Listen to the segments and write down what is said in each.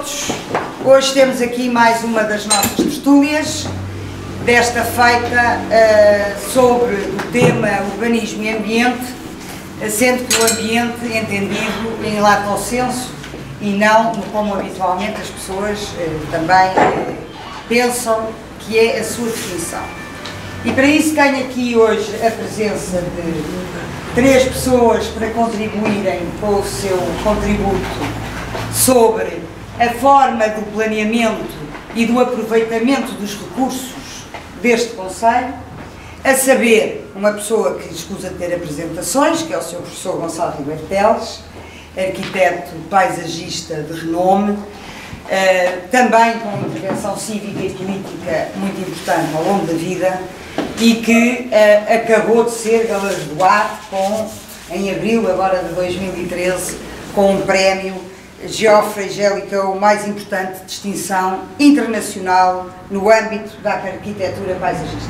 todos. Hoje temos aqui mais uma das nossas tertúlias, desta feita sobre o tema urbanismo e ambiente, sendo que o ambiente entendido em lato sensu e não como habitualmente as pessoas também pensam que é a sua definição. E para isso tenho aqui hoje a presença de 3 pessoas para contribuírem com o seu contributo sobre a forma do planeamento e do aproveitamento dos recursos deste Conselho, a saber, uma pessoa que escusa de ter apresentações, que é o Sr. Professor Gonçalo Ribeiro Teles, arquiteto paisagista de renome, também com uma intervenção cívica e política muito importante ao longo da vida e que acabou de ser galardoado em abril agora de 2013 com um prémio Geoffrey Jellicoe, o mais importante distinção internacional no âmbito da arquitetura paisagista.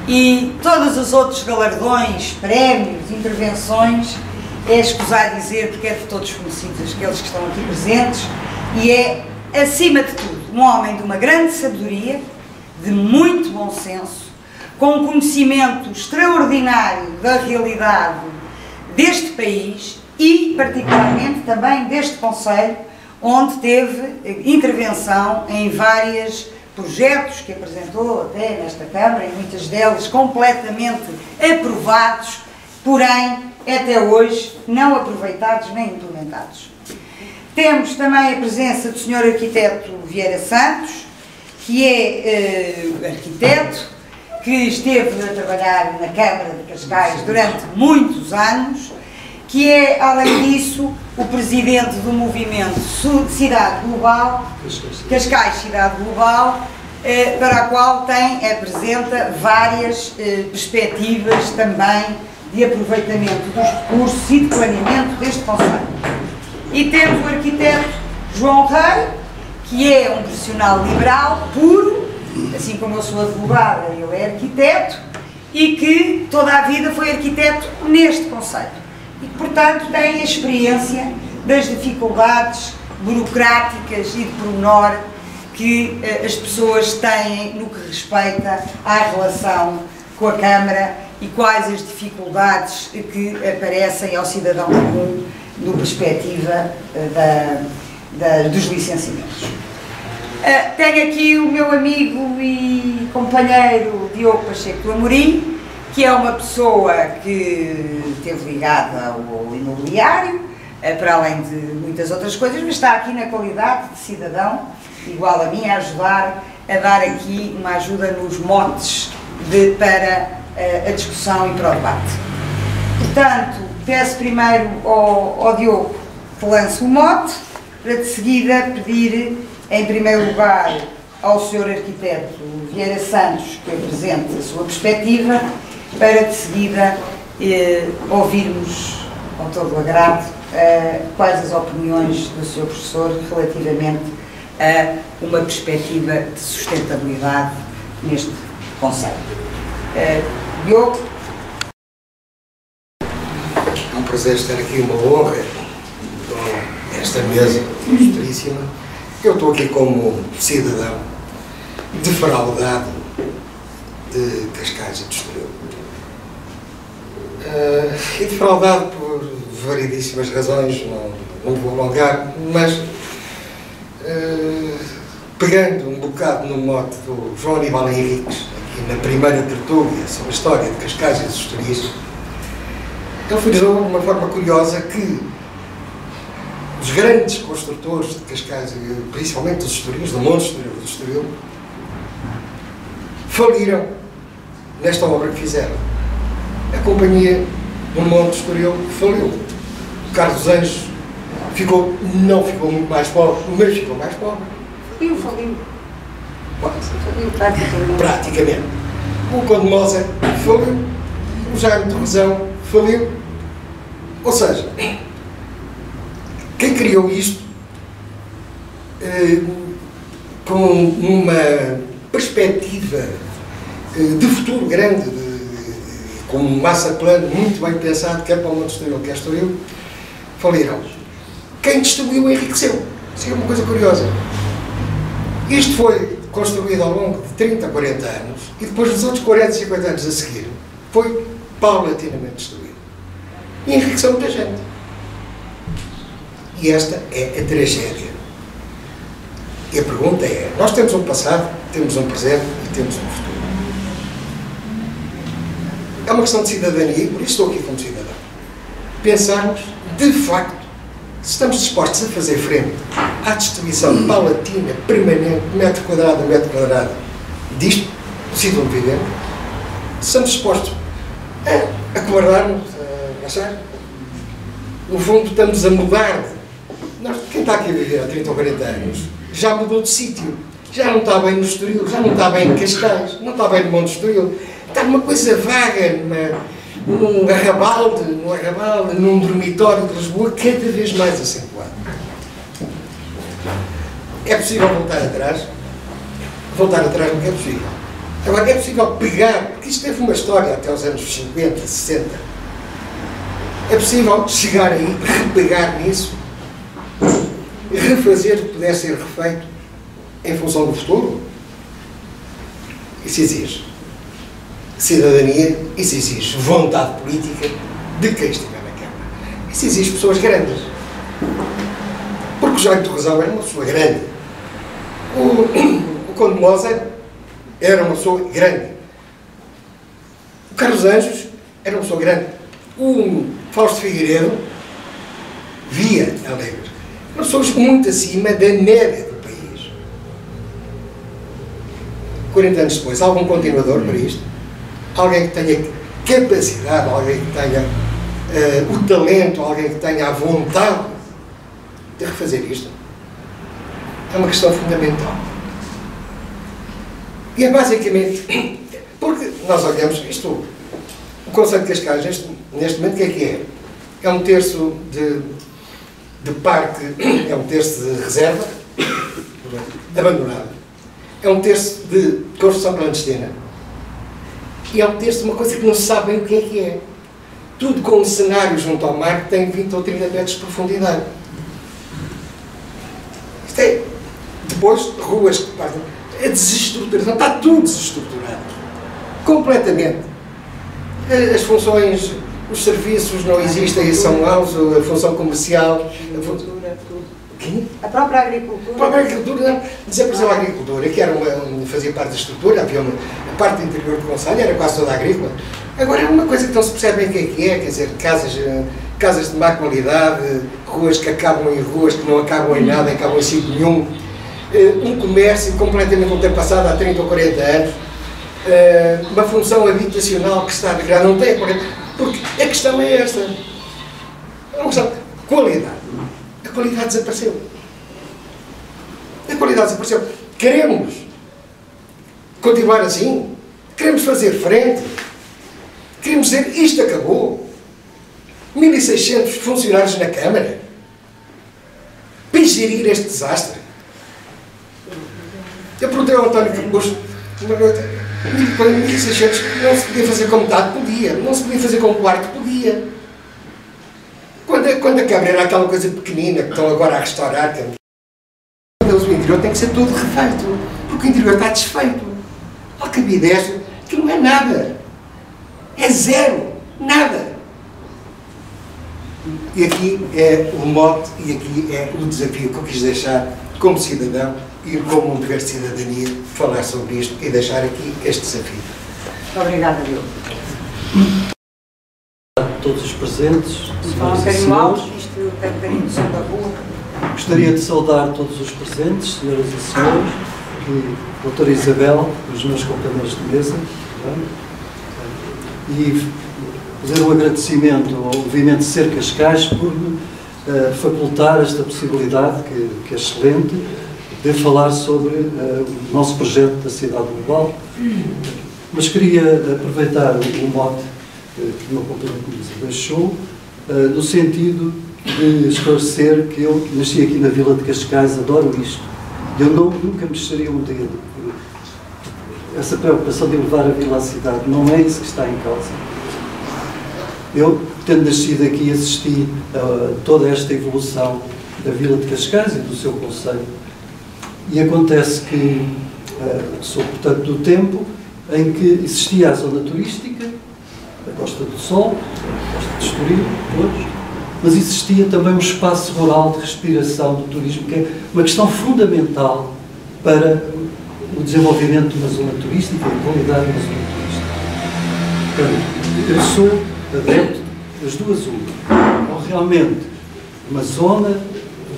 E todos os outros galardões, prémios, intervenções, é escusar dizer, porque é de todos conhecidos aqueles que estão aqui presentes, e é, acima de tudo, um homem de uma grande sabedoria, de muito bom senso, com um conhecimento extraordinário da realidade deste país e, particularmente, também deste Conselho, onde teve intervenção em vários projetos que apresentou até nesta Câmara, e muitos deles completamente aprovados, porém, até hoje, não aproveitados nem implementados. Temos também a presença do Sr. Arquiteto Vieira Santos, que é arquiteto, que esteve a trabalhar na Câmara de Cascais durante muitos anos, que é, além disso, o presidente do movimento Cidade Global, Cascais Cidade Global, para a qual apresenta várias perspectivas também de aproveitamento dos recursos e de planeamento deste Conselho. E temos o arquiteto João Rei, que é um profissional liberal puro, assim como eu sou advogada, ele é arquiteto, e que toda a vida foi arquiteto neste Conselho. E que, portanto, tem a experiência das dificuldades burocráticas e de pormenor que as pessoas têm no que respeita à relação com a Câmara e quais as dificuldades que aparecem ao cidadão comum na perspectiva dos licenciamentos. Tenho aqui o meu amigo e companheiro Diogo Pacheco do Amorim, que é uma pessoa que esteve ligada ao imobiliário, para além de muitas outras coisas, mas está aqui na qualidade de cidadão, igual a mim, a ajudar, a dar aqui uma ajuda nos motes para a discussão e para o debate. Portanto, peço primeiro ao Diogo que lance o mote, para de seguida pedir, em primeiro lugar, ao Sr. Arquiteto Vieira Santos que apresente a sua perspectiva, para de seguida ouvirmos, com todo o agrado, quais as opiniões do Sr. Professor relativamente a uma perspectiva de sustentabilidade neste Conselho. Diogo. É um prazer estar aqui, uma honra, com esta mesa ilustríssima. Eu estou aqui como cidadão defraudado de Cascais e de Estoril. E defraudado por variedíssimas razões, não vou alongar, mas pegando um bocado no mote do João Aníbal Henriques, aqui na primeira tertúlia sobre a história de Cascais e dos Estourias, ele frisou de uma forma curiosa que os grandes construtores de Cascais, principalmente dos Estourias, do Monte do Estoril, faliram nesta obra que fizeram. A companhia do Monte do Estoril faliu. O Carlos dos Anjos não ficou muito mais pobre, mas ficou mais pobre. Faliu. Faliu praticamente. O Conde Mosa faliu. O Jaime de Rosão faliu. Ou seja, quem criou isto com uma perspectiva de futuro grande, com um master plan muito bem pensado, quer para o Monte Estoril, quer Estoril, faliram. Quem distribuiu enriqueceu. Isso é uma coisa curiosa. Isto foi construído ao longo de 30, 40 anos e depois nos outros 40, 50 anos a seguir foi paulatinamente destruído. E enriqueceu muita gente. E esta é a tragédia. E a pergunta é, nós temos um passado, temos um presente e temos um futuro. É uma questão de cidadania e por isso estou aqui como cidadão. Pensarmos, de facto, se estamos dispostos a fazer frente à destruição paulatina, permanente, metro quadrado a metro quadrado, disto, do sítio onde vivemos, se estamos dispostos a guardar-nos, a achar, no fundo estamos a mudar. Quem está aqui a viver há 30 ou 40 anos já mudou de sítio, já não está bem no Estoril, já não está bem em Cascais, não está bem no Monte Estoril, está numa coisa vaga, num arrabalde, num dormitório de Lisboa, cada vez mais acentuado. É possível voltar atrás? Voltar atrás não é possível. Agora, é possível pegar, porque isto teve uma história até os anos 50, 60. É possível chegar aí, repegar nisso, refazer o que pudesse ser refeito em função do futuro? Isso exige cidadania, isso exige vontade política de quem estiver na Câmara. Isso exige pessoas grandes. Porque o Jaime de Rosão era uma pessoa grande. O Conde Mozart era uma pessoa grande. O Carlos Anjos era uma pessoa grande. O Fausto Figueiredo via Alegres. Nós somos muito acima da média do país. 40 anos depois, algum continuador para isto? Alguém que tenha capacidade, alguém que tenha o talento, alguém que tenha a vontade de refazer isto? É uma questão fundamental. E é basicamente, porque nós olhamos isto, o Conselho de Cascais, neste momento, o que é? É um terço de parque, é um terço de reserva, abandonado. É um terço de construção clandestina. E é um terço de uma coisa que não se sabe bem o que é. Tudo com um cenário junto ao mar que tem 20 ou 30 metros de profundidade. Isto é, depois, ruas que partem. A desestruturação, está tudo desestruturado. Completamente. As funções, os serviços não existem, são maus, a função comercial. A própria agricultura. A própria agricultura, desapareceu a agricultura, que fazia parte da estrutura, havia a parte do interior do Conselho, era quase toda agrícola. Agora é uma coisa que não se percebe bem o que é, quer dizer, casas de má qualidade, ruas que acabam em ruas que não acabam em nada, acabam em sítio nenhum. Um comércio completamente ultrapassado há 30 ou 40 anos, uma função habitacional que está degradada, não tem, porque a questão é esta. É uma questão de qualidade. A qualidade desapareceu. A qualidade desapareceu. Queremos continuar assim? Queremos fazer frente? Queremos dizer, isto acabou? 1.600 funcionários na Câmara? Para gerir este desastre? Eu perguntei ao António Carlos, 1.600 não se podia fazer com metade, podia. Não se podia fazer com um quarto, podia. Quando a Câmara era aquela coisa pequenina que estão agora a restaurar, o interior tem que ser todo refeito, porque o interior está desfeito. Alcabidez, que não é nada. É zero. Nada. E aqui é o mote e aqui é o desafio que eu quis deixar como cidadão e como um dever de cidadania, falar sobre isto e deixar aqui este desafio. Obrigada, Diogo. Todos os presentes, Fala um bocadinho alto, isto tem um bocadinho de som da rua. gostaria de saudar todos os presentes, senhoras e senhores, aqui, doutora Isabel, os meus companheiros de mesa, e fazer um agradecimento ao movimento Ser Cascais por me facultar esta possibilidade, que é excelente, de falar sobre o nosso projeto da cidade global. Mas queria aproveitar o mote que o meu companheiro deixou, no sentido de esclarecer que eu nasci aqui na Vila de Cascais, adoro isto. Eu nunca mexeria um dedo. Essa preocupação de levar a vila à cidade não é isso que está em causa. Eu tendo nascido aqui, assisti a toda esta evolução da Vila de Cascais e do seu concelho. E acontece que sou, portanto, do tempo em que existia a zona turística, a Costa do Sol, a Costa de Estoril, todos, mas existia também um espaço rural de respiração do turismo, que é uma questão fundamental para o desenvolvimento de uma zona turística e a qualidade de uma zona turística. Portanto, eu sou adepto das duas uma. Ou realmente uma zona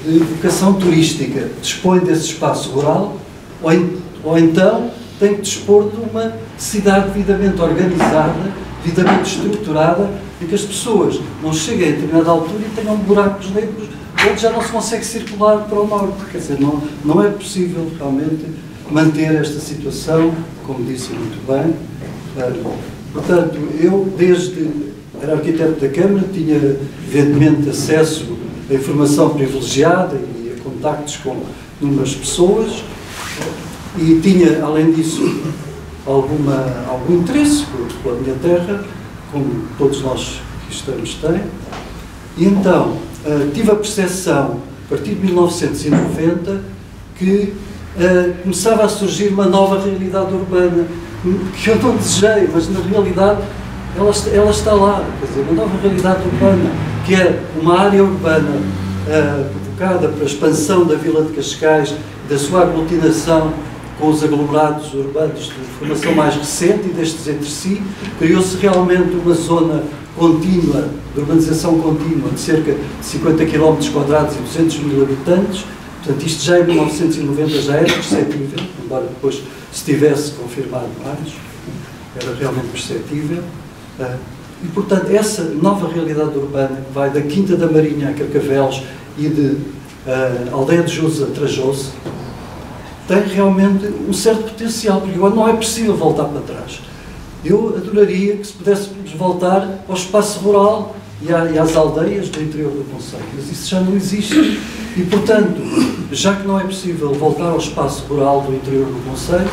de vocação turística dispõe desse espaço rural, ou então tem que dispor de uma cidade devidamente organizada, devidamente estruturada, em que as pessoas não cheguem a determinada altura e tenham buracos negros onde já não se consegue circular para o norte. Quer dizer, não é possível realmente manter esta situação, como disse muito bem. Portanto, eu era arquiteto da Câmara, tinha evidentemente acesso a informação privilegiada e a contactos com inúmeras pessoas e tinha, além disso, algum interesse pela minha terra, como todos nós que estamos têm. E então, tive a percepção, a partir de 1990, que começava a surgir uma nova realidade urbana, que eu não desejei, mas na realidade ela está lá, quer dizer, uma nova realidade urbana, que é uma área urbana provocada pela expansão da Vila de Cascais, da sua aglutinação com os aglomerados urbanos de formação mais recente e destes entre si, criou-se realmente uma zona contínua, de urbanização contínua, de cerca de 50 km quadrados e 200 mil habitantes. Portanto, isto já em 1990 já era perceptível, embora depois se tivesse confirmado mais, era realmente perceptível. E, portanto, essa nova realidade urbana que vai da Quinta da Marinha a Carcavelos e de Aldeia de Jus a Trajose, tem realmente um certo potencial, porque agora não é possível voltar para trás. Eu adoraria que se pudéssemos voltar ao espaço rural e às aldeias do interior do concelho, mas isso já não existe. E, portanto, já que não é possível voltar ao espaço rural do interior do concelho,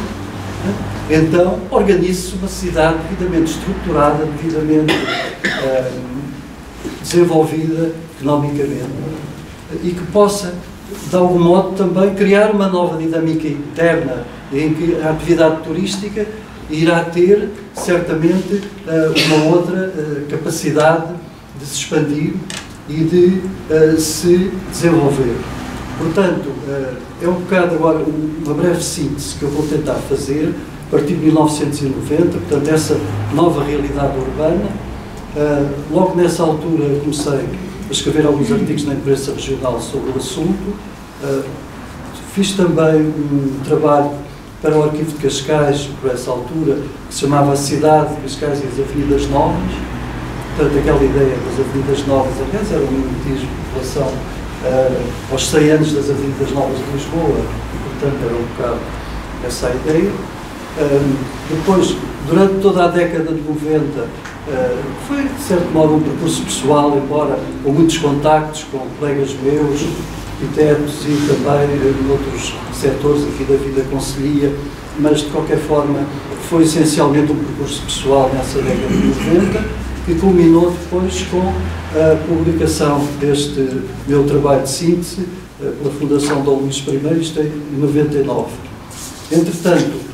então organize-se uma cidade devidamente estruturada, devidamente desenvolvida economicamente e que possa, de algum modo, também criar uma nova dinâmica interna em que a atividade turística irá ter, certamente, uma outra capacidade de se expandir e de se desenvolver. Portanto, é um bocado agora uma breve síntese que eu vou tentar fazer, a partir de 1990, portanto, essa nova realidade urbana. Logo nessa altura comecei a escrever alguns artigos na imprensa regional sobre o assunto. Fiz também um trabalho para o Arquivo de Cascais, por essa altura, que se chamava A Cidade de Cascais e as Avenidas Novas. Portanto, aquela ideia das Avenidas Novas, aliás, era um mimetismo em relação aos 100 anos das Avenidas Novas de Lisboa, e, portanto, era um bocado essa a ideia. Depois, durante toda a década de 90, foi, de certo modo, um percurso pessoal, embora com muitos contactos com colegas meus, arquitetos e também em outros setores aqui da vida concelhia, mas, de qualquer forma, foi essencialmente um percurso pessoal nessa década de 90, que culminou depois com a publicação deste meu trabalho de síntese pela Fundação Dom Luís I, isto em 99. Entretanto,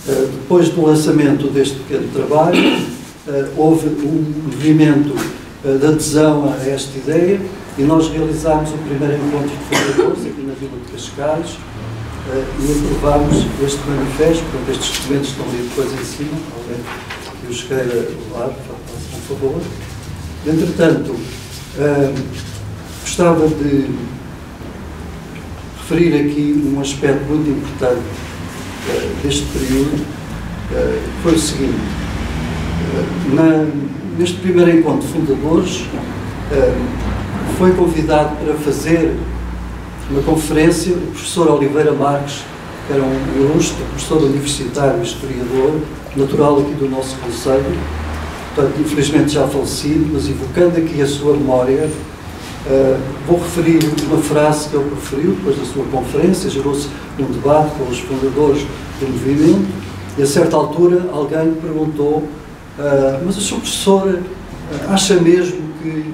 depois do lançamento deste pequeno trabalho, houve um movimento de adesão a esta ideia e nós realizámos o primeiro encontro de fundadores aqui na Vila de Cascais e aprovámos este manifesto. Portanto, estes documentos estão ali depois em cima, alguém que os queira levar, por favor. Entretanto, gostava de referir aqui um aspecto muito importante deste período, foi o seguinte: neste primeiro encontro de fundadores, foi convidado para fazer uma conferência o professor Oliveira Marques, que era um ilustre professor universitário e historiador, natural aqui do nosso concelho, portanto, infelizmente já falecido, mas evocando aqui a sua memória, vou referir uma frase que ele proferiu depois da sua conferência. Gerou-se um debate com os fundadores do movimento e, a certa altura, alguém perguntou: mas o Sr. Professor acha mesmo que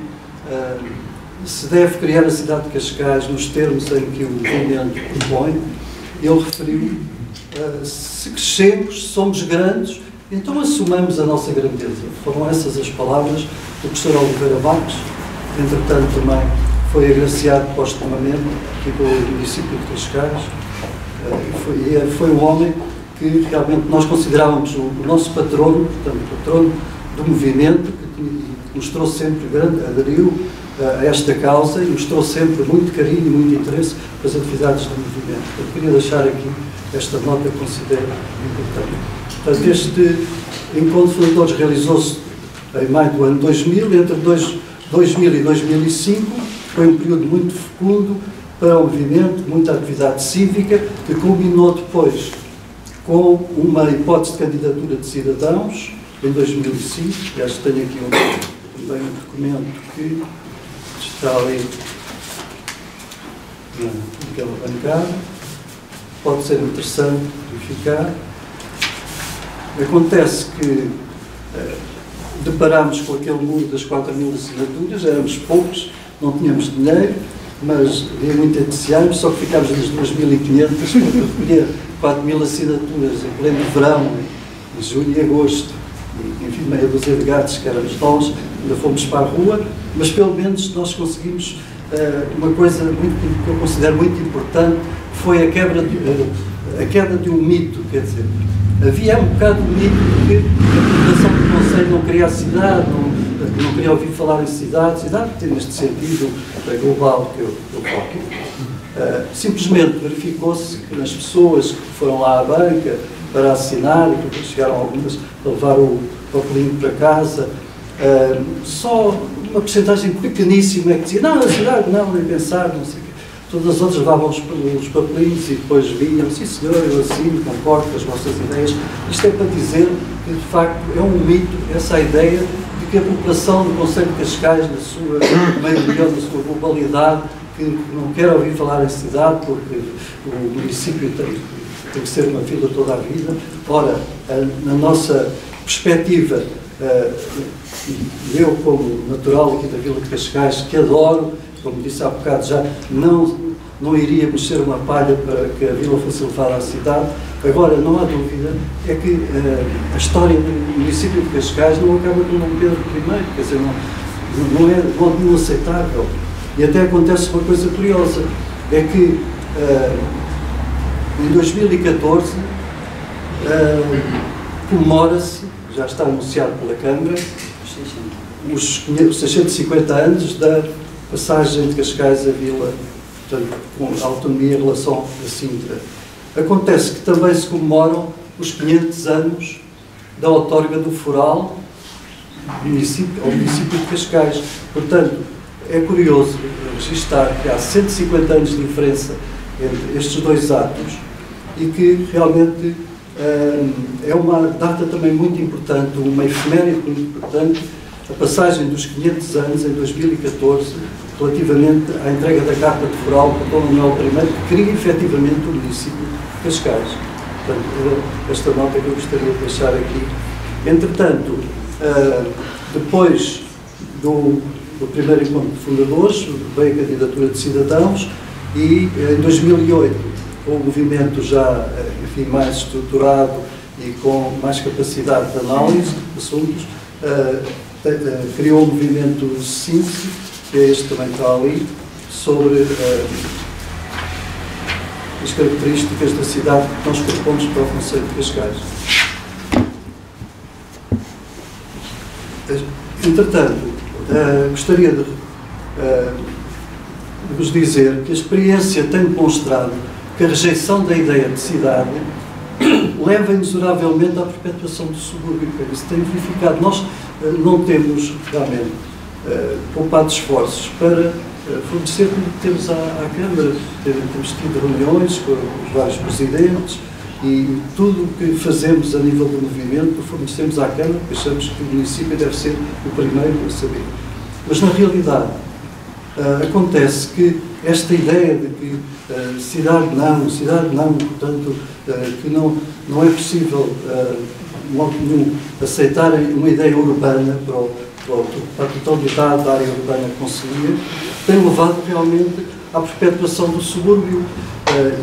se deve criar a cidade de Cascais nos termos em que o movimento propõe. Ele referiu, se crescemos, somos grandes, então assumamos a nossa grandeza. Foram essas as palavras do professor Oliveira Marques, que entretanto também foi agraciado postumamente aqui pelo município de Cascais. Foi um homem que realmente nós considerávamos o nosso patrono, portanto, o patrono do movimento, que mostrou sempre aderiu a esta causa e mostrou sempre muito carinho e muito interesse pelas atividades do movimento. Eu queria deixar aqui esta nota que considero importante. Portanto, este encontro de fundadores realizou-se em maio do ano 2000, entre 2000 e 2005, foi um período muito fecundo para o movimento, muita atividade cívica, que culminou depois com uma hipótese de candidatura de cidadãos, em 2005, aliás tenho aqui também um documento que está ali naquela bancada, pode ser interessante verificar. Acontece que deparámos com aquele muro das 4.000 assinaturas, éramos poucos, não tínhamos dinheiro, mas havia muito entusiasmo, só que ficámos nas 2.500, porque eu recolhia 4.000 assinaturas em pleno verão, em julho e agosto, e, enfim, meia dúzia de gatos que éramos nós, ainda fomos para a rua, mas pelo menos nós conseguimos uma coisa que eu considero muito importante, foi a queda de um mito, quer dizer, havia um bocado de mito porque a população do Conselho não queria a cidade, não queria ouvir falar em cidade tem neste sentido global que eu foco. Simplesmente verificou-se que nas pessoas que foram lá à banca para assinar, e que chegaram algumas a levar o papelinho para casa, só uma porcentagem pequeníssima é que dizia, não, a cidade não, nem pensar, não sei o quê. Todas as outras levavam os papelinhos e depois vinham, sim senhor, eu assino, concordo com as vossas ideias. Isto é para dizer que, de facto, é um mito essa ideia de que a população do Conselho de Cascais, na sua maioria, na sua globalidade, que não quer ouvir falar em cidade porque o município tem que ser uma vila toda a vida. Ora, na nossa perspectiva, eu como natural aqui da vila de Cascais, que adoro, como disse há bocado já, não iríamos ser uma palha para que a vila fosse levada à cidade. Agora, não há dúvida, é que a história do município de Cascais não acaba com Dom Pedro I, quer dizer, não é de modo nenhum aceitável. E até acontece uma coisa curiosa, é que em 2014 comemora-se, já está anunciado pela Câmara, os 650 anos da passagem de Cascais à vila, portanto, com autonomia em relação a Sintra. Acontece que também se comemoram os 500 anos da outorga do Foral ao município de Cascais. Portanto, é curioso registrar que há 150 anos de diferença entre estes dois atos e que realmente é uma data também muito importante, uma efeméride muito importante, a passagem dos 500 anos em 2014, relativamente à entrega da Carta de Foral para Dom Manuel I, que cria efetivamente o município de Cascais. Portanto, esta nota que eu gostaria de deixar aqui. Entretanto, depois do primeiro encontro de fundadores, veio a candidatura de cidadãos e em 2008, com o movimento já, enfim, mais estruturado e com mais capacidade de análise de assuntos, criou o movimento síntese, que é este também está ali, sobre as características da cidade que nós propomos para o Conselho de Cascais. Entretanto, gostaria de vos dizer que a experiência tem demonstrado que a rejeição da ideia de cidade leva inexoravelmente à perpetuação do subúrbio. Isso tem verificado. Nós não temos realmente poupado esforços para fornecer, como temos à Câmara, temos tido reuniões com os vários presidentes e tudo o que fazemos a nível do movimento fornecemos à Câmara, porque achamos que o município deve ser o primeiro a saber. Mas na realidade acontece que esta ideia de que cidade não, portanto, que não é possível aceitarem uma ideia urbana para para a totalidade da área urbana Conselhia, tem levado realmente à perpetuação do subúrbio.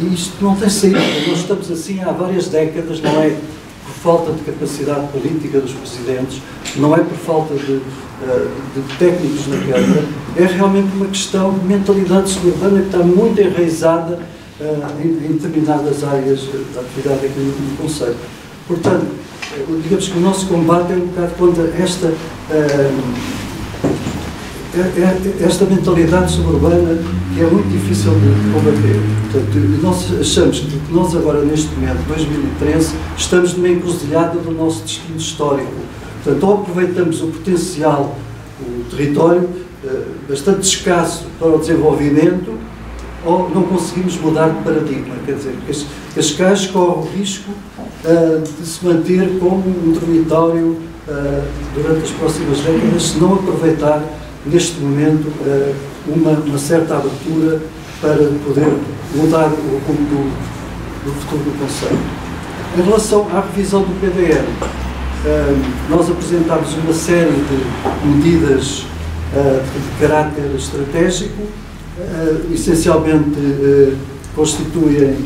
E isto não tem saído. Nós estamos assim há várias décadas, não é por falta de capacidade política dos presidentes, não é por falta de técnicos na Câmara, é realmente uma questão de mentalidade suburbana que está muito enraizada em determinadas áreas da atividade aqui no Conselho. Portanto, digamos que o nosso combate é um bocado contra esta mentalidade suburbana que é muito difícil de combater. Portanto, nós achamos que nós agora, neste momento, 2013, estamos numa encruzilhada do nosso destino histórico. Portanto, ou aproveitamos o potencial, o território, bastante escasso para o desenvolvimento, ou não conseguimos mudar de paradigma. Quer dizer, Cascais corre o risco de se manter como um dormitório durante as próximas décadas, se não aproveitar neste momento uma certa abertura para poder mudar o rumo do futuro do Conselho. Em relação à revisão do PDM, nós apresentámos uma série de medidas de caráter estratégico, essencialmente constituem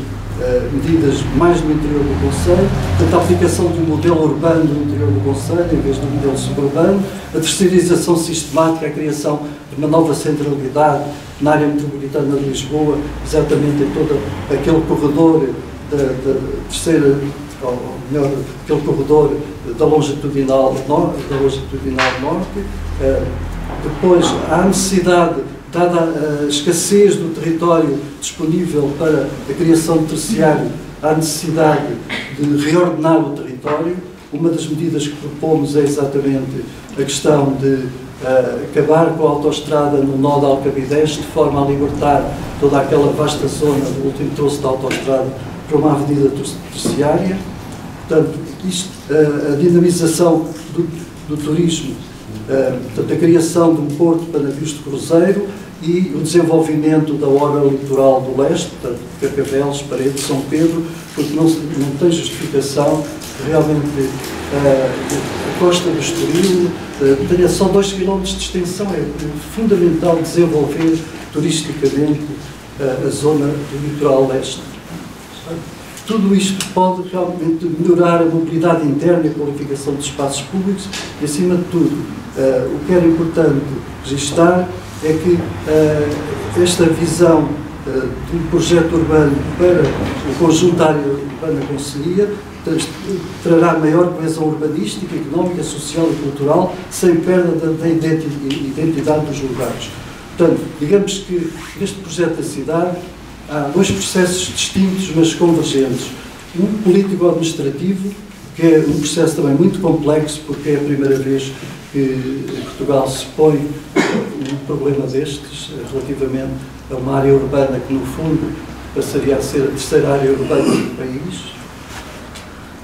medidas mais no interior do Conselho, portanto, a aplicação de um modelo urbano no interior do Conselho, em vez do modelo suburbano, a terceirização sistemática, a criação de uma nova centralidade na área metropolitana de Lisboa, exatamente em todo aquele corredor da terceira, ou melhor, aquele corredor da longitudinal norte. Depois, há necessidade, dada a escassez do território disponível para a criação de terciário, há necessidade de reordenar o território. Uma das medidas que propomos é exatamente a questão de acabar com a autoestrada no nó de Alcabidez, de forma a libertar toda aquela vasta zona do último troço da autoestrada para uma avenida terciária. Portanto, a dinamização do turismo, portanto, a criação de um porto para navios de cruzeiro e o desenvolvimento da orla litoral do leste, portanto, Carcavelos, Paredes, São Pedro, porque não tem justificação realmente a costa do Estoril tenha só 2 km de extensão. É fundamental desenvolver turisticamente a zona do litoral leste. Tudo isto pode realmente melhorar a mobilidade interna e a qualificação dos espaços públicos e, acima de tudo, o que era importante registar é que esta visão de um projeto urbano para o conjunto da área urbana Conselhia trará maior coesão urbanística, económica, social e cultural, sem perda da identidade dos lugares. Portanto, digamos que neste projeto da cidade há 2 processos distintos, mas convergentes. Um político-administrativo, que é um processo também muito complexo, porque é a primeira vez que Portugal se põe um problema destes, relativamente a uma área urbana que, no fundo, passaria a ser a terceira área urbana do país.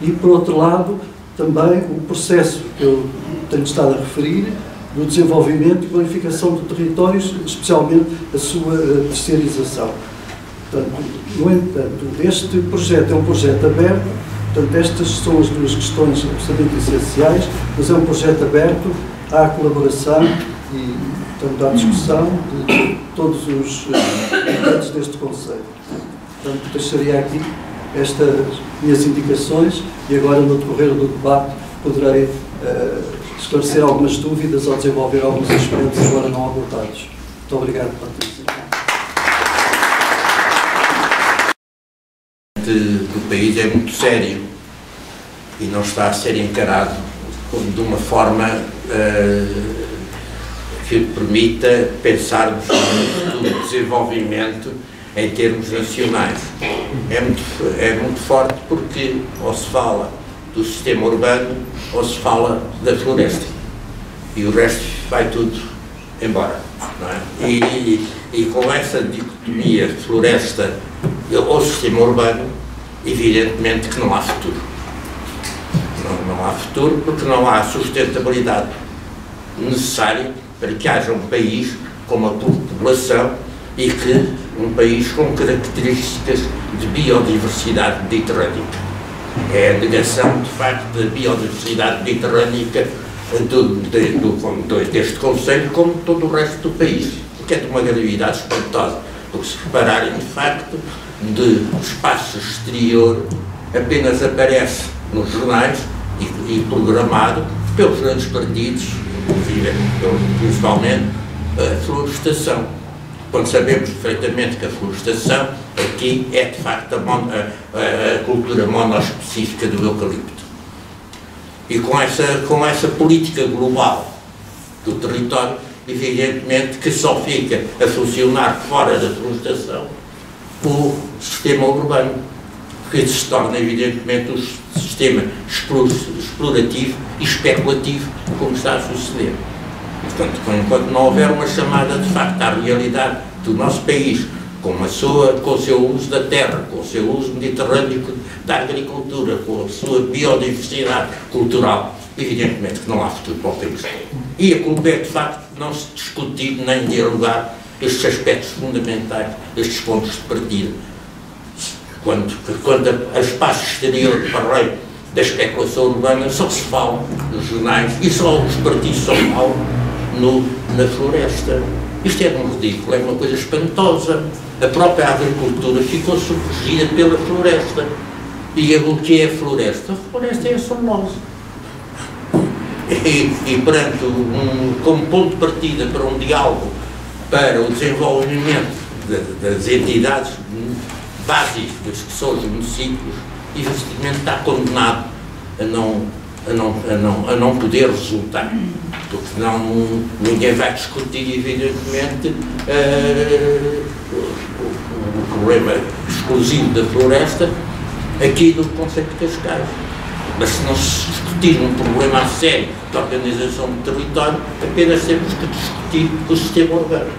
E, por outro lado, também o processo que eu tenho estado a referir, do desenvolvimento e qualificação do território, especialmente a sua terceirização. Portanto, no entanto, este projeto é um projeto aberto, portanto, estas são as 2 questões absolutamente essenciais, mas é um projeto aberto à colaboração e, portanto, à discussão de todos os integrantes deste Conselho. Portanto, deixaria aqui estas minhas indicações e agora, no decorrer do debate, poderei esclarecer algumas dúvidas ou desenvolver alguns aspectos agora não abordados. Muito obrigado pela atenção. Do país é muito sério e não está a ser encarado de uma forma que permita pensarmos no desenvolvimento em termos nacionais. É muito forte porque ou se fala do sistema urbano ou se fala da floresta e o resto vai tudo embora, não é? E com essa dicotomia floresta ou sistema urbano, evidentemente que não há futuro. Não há futuro porque não há sustentabilidade necessária para que haja um país com uma população e que um país com características de biodiversidade mediterrânica. É a negação, de facto, da biodiversidade mediterrânica deste Conselho como de todo o resto do país, o que é de uma gravidade espantosa, porque se repararem, de facto, o espaço exterior apenas aparece nos jornais e programado pelos grandes partidos, principalmente a florestação, quando sabemos perfeitamente que a florestação aqui é de facto a cultura monoespecífica do eucalipto. E com essa política global do território, evidentemente que só fica a funcionar fora da florestação o sistema urbano, que se torna evidentemente um sistema explorativo e especulativo, como está a suceder. Portanto, enquanto não houver uma chamada de facto à realidade do nosso país, com o seu uso da terra, com o seu uso mediterrâneo da agricultura, com a sua biodiversidade cultural, evidentemente que não há futuro para o país. E a culpa é, de facto, não se discutir nem dialogar estes aspectos fundamentais, estes pontos de partida. Quando a espaço exterior para além da especulação urbana, só se fala nos jornais e só os partidos só falam na floresta. Isto é um ridículo, é uma coisa espantosa. A própria agricultura ficou submergida pela floresta. E o que é a floresta? A floresta é a Formosa. E perante como ponto de partida para um diálogo para o desenvolvimento das entidades básicas que são os municípios, evidentemente está condenado a não poder resultar, porque senão ninguém vai discutir evidentemente o problema exclusivo da floresta aqui do Conselho de Cascais. Mas se não se discutir um problema a sério de organização do território, apenas temos que discutir o sistema urbano.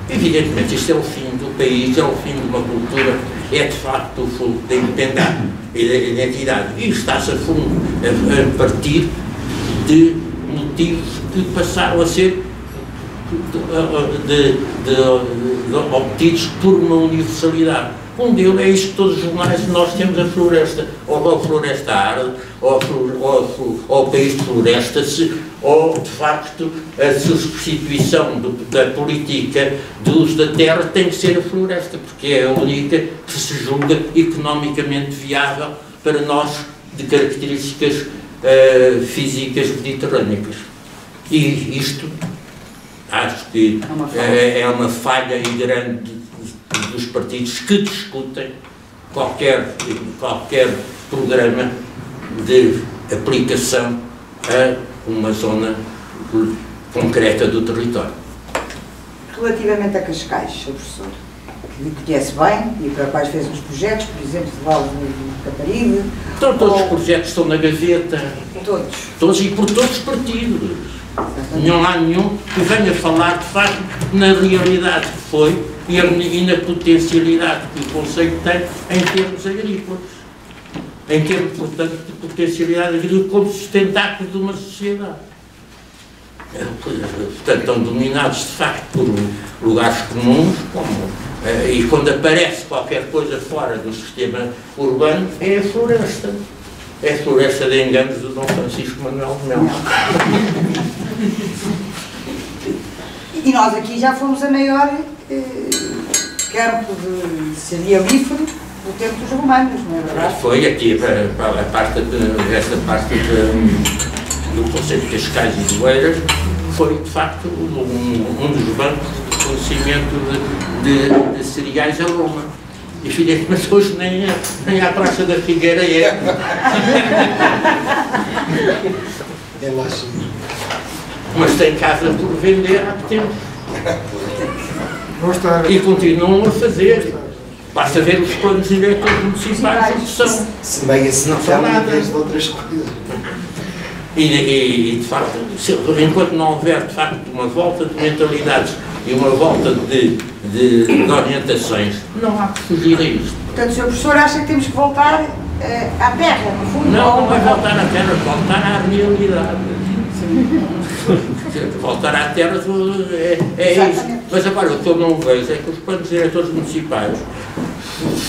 Evidentemente, isto é o fim do país, é o fim de uma cultura, é de facto o fundo da independência e da identidade. E está-se a partir de motivos que passaram a ser obtidos por uma universalidade. Um deles é isto que todos os jornais nós temos a floresta, ou a floresta arde, ou o país de floresta, ou de facto a substituição da política de uso da terra tem que ser a floresta, porque é a única que se julga economicamente viável para nós de características físicas mediterrâneas. E isto acho que é uma falha grande dos partidos que discutem qualquer programa de aplicação a uma zona concreta do território. Relativamente a Cascais, Sr. Professor, que conhece bem e para quais fez uns projetos, por exemplo, de Vale do Caparibe... Então, todos os projetos estão na gaveta. Todos. Todos e por todos os partidos. Não há nenhum que venha falar, de facto, na realidade que foi e na potencialidade que o Conselho tem em termos agrícolas. Em termos, portanto, de potencialidade agrícola como sustentáculo de uma sociedade. Portanto, estão dominados, de facto, por lugares comuns, e quando aparece qualquer coisa fora do sistema urbano, é a floresta. É a floresta de enganos do Dom Francisco Manuel de Melo. E nós aqui já fomos a maior campo de cerealífero do tempo dos romanos, não é verdade? Foi aqui, esta parte do Conselho de Cascais e de Oeiras, foi de facto um dos bancos de fornecimento de cereais a Roma. Evidentemente hoje nem à Praça da Figueira é. É lá sim. Mas tem casa por vender há tempo. E continuam a fazer. Basta ver os planos diretores municipais que são. Se bem assim não são nada de outras coisas. E de facto, enquanto não houver de facto uma volta de mentalidades e uma volta de orientações, não há que fugir a isto. Portanto, o Sr. Professor acha que temos que voltar à terra, no fundo? Não é voltar à terra, voltar à realidade. Voltar à terra é isso. Mas agora o que eu não vejo é que os planos diretores municipais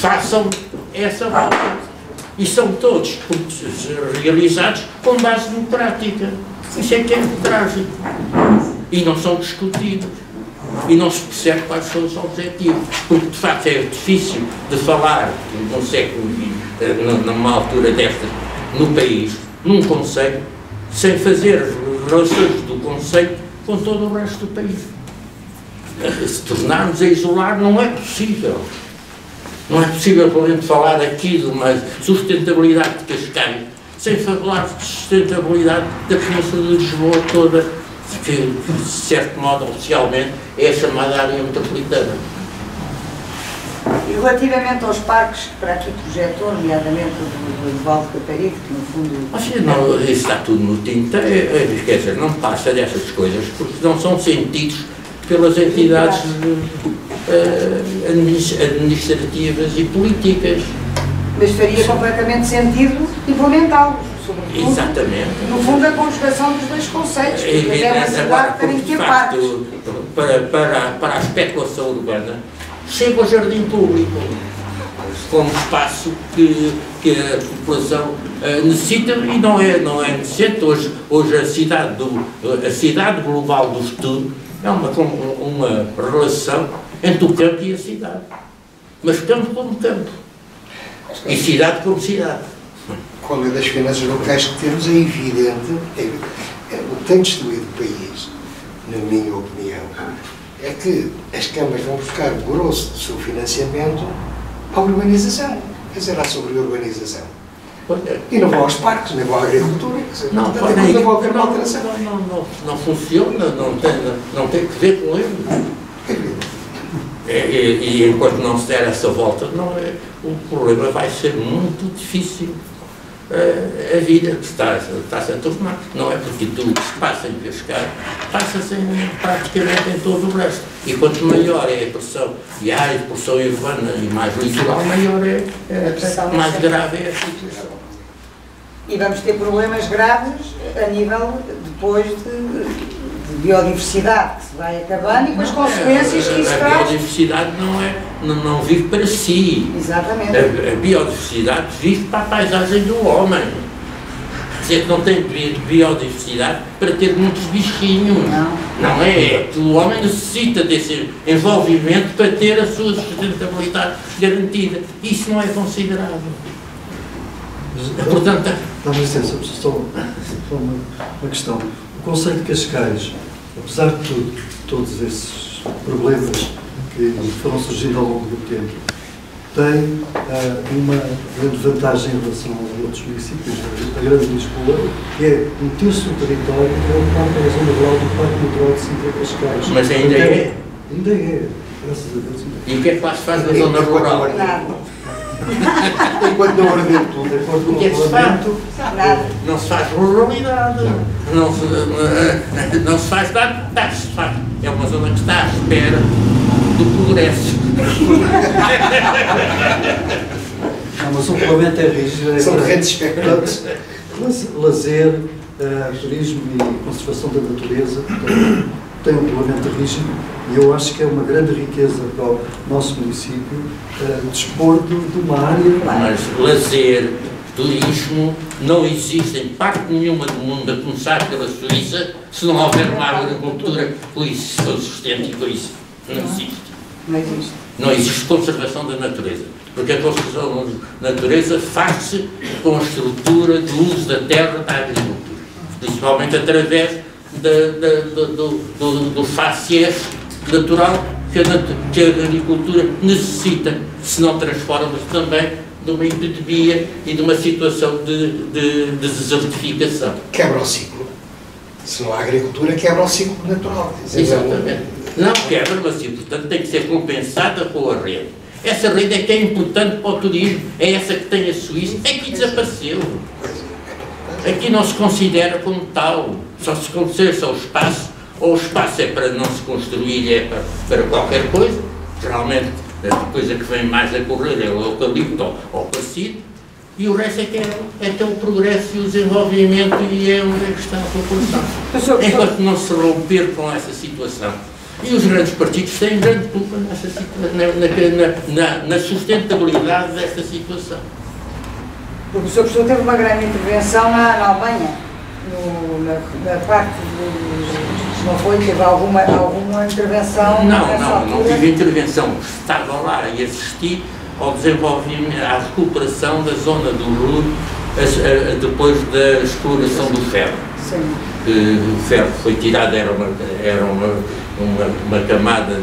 façam essa volta. E são todos realizados com base democrática. Isso é que é trágico. E não são discutidos. E não se percebe quais são os objetivos. Porque, de facto, é difícil de falar num século XX, numa altura desta, no país, num conceito, sem fazer as relações do conceito com todo o resto do país. Se tornarmos a isolar, não é possível. Não é possível, por exemplo, falar aqui de uma sustentabilidade de Cascais, sem falar de sustentabilidade da Península de Lisboa toda, que, de certo modo, oficialmente, é a chamada área metropolitana. E relativamente aos parques que para aqui projetou, nomeadamente do Val de Caparibe, que no fundo... Mas não, isso está tudo no tinta, quer dizer, não passa dessas coisas, porque não são sentidos pelas entidades administrativas e políticas. Mas faria completamente sentido implementá-los, sobretudo. Exatamente. No fundo, a conjugação dos dois conceitos, porque até uma cidade tem que ter parques. Para a especulação urbana, chega ao jardim público como espaço que a população necessita e não é necessário. Hoje a cidade global do estudo é uma relação entre o campo e a cidade. Mas campo como campo. E cidade como cidade. Com a lei das finanças locais que temos, é evidente, o que tem destruído o país, na minha opinião, é que as câmaras vão buscar o grosso do seu financiamento à urbanização, quer dizer, à sobreurbanização. E não vão aos parques, nem vão à agricultura, quer dizer, não vão haver uma alteração. Não funciona, não tem que ver com ele. E enquanto não se der essa volta, o problema vai ser muito difícil. A vida que está-se a tornar. Não é porque tudo que se passa em Cascais passa-se praticamente em todo o resto. E quanto maior é a pressão, e há a pressão urbana e mais litoral, maior mais grave é a situação. E vamos ter problemas graves a nível, depois, de biodiversidade, que se vai acabando e com as consequências que isso traz. A biodiversidade não vive para si. Exatamente. A biodiversidade vive para a paisagem do homem. Quer dizer, não tem biodiversidade para ter muitos bichinhos. Não é. O homem necessita desse envolvimento para ter a sua sustentabilidade garantida. Isso não é considerável. Portanto, dá-me licença, só uma questão. O Concelho de Cascais, apesar de tudo, todos esses problemas que foram surgindo ao longo do tempo, tem uma grande vantagem em relação aos outros municípios da Grande Lisboa, que é um terço do território que é ocupado pela zona rural do Parque Natural de Sintra Cascais. Mas ainda é? Ainda é, graças a Deus. E o que é que lá se faz na zona rural? Enquanto não arder tudo, o que é que se faz? Não se faz ruralidade, não se faz nada, é uma zona que está à espera do progresso. Não, mas o regulamento é rígido. São terrenos expectantes. Lazer, turismo e conservação da natureza tem um regulamento rígido e eu acho que é uma grande riqueza para o nosso município dispor de uma área... Mas lazer, turismo, não existe em parte nenhuma do mundo, a começar pela Suíça, se não houver uma agricultura com isso, consistente e com isso. Não existe. Não existe. Não existe conservação da natureza. Porque a conservação da natureza faz-se com a estrutura do uso da terra para a agricultura. Principalmente através do faciès natural que a agricultura necessita, se não transforma-se também de uma epidemia e de uma situação de desertificação. Quebra o ciclo. Se não há agricultura, quebra o ciclo natural. Exatamente. Não quebra, mas portanto tem que ser compensada com a rede. Essa rede é que é importante para o turismo, é essa que tem a Suíça, aqui desapareceu. Aqui não se considera como tal, só se considera o espaço, ou o espaço é para não se construir, é para qualquer coisa, geralmente a coisa que vem mais a correr é o eucalipto ou o parecido, e o resto é que é ter o progresso e o desenvolvimento e é onde é que está a população. Enquanto não se romper com essa situação. E os grandes partidos têm grande culpa na sustentabilidade desta situação. Porque o Sr. Professor teve uma grande intervenção na Alemanha. na parte não foi? Teve alguma intervenção? Não tive intervenção. Estava lá e assisti ao desenvolvimento, à recuperação da zona do Ruhr depois da exploração do ferro. Sim. O ferro foi tirado, era uma camada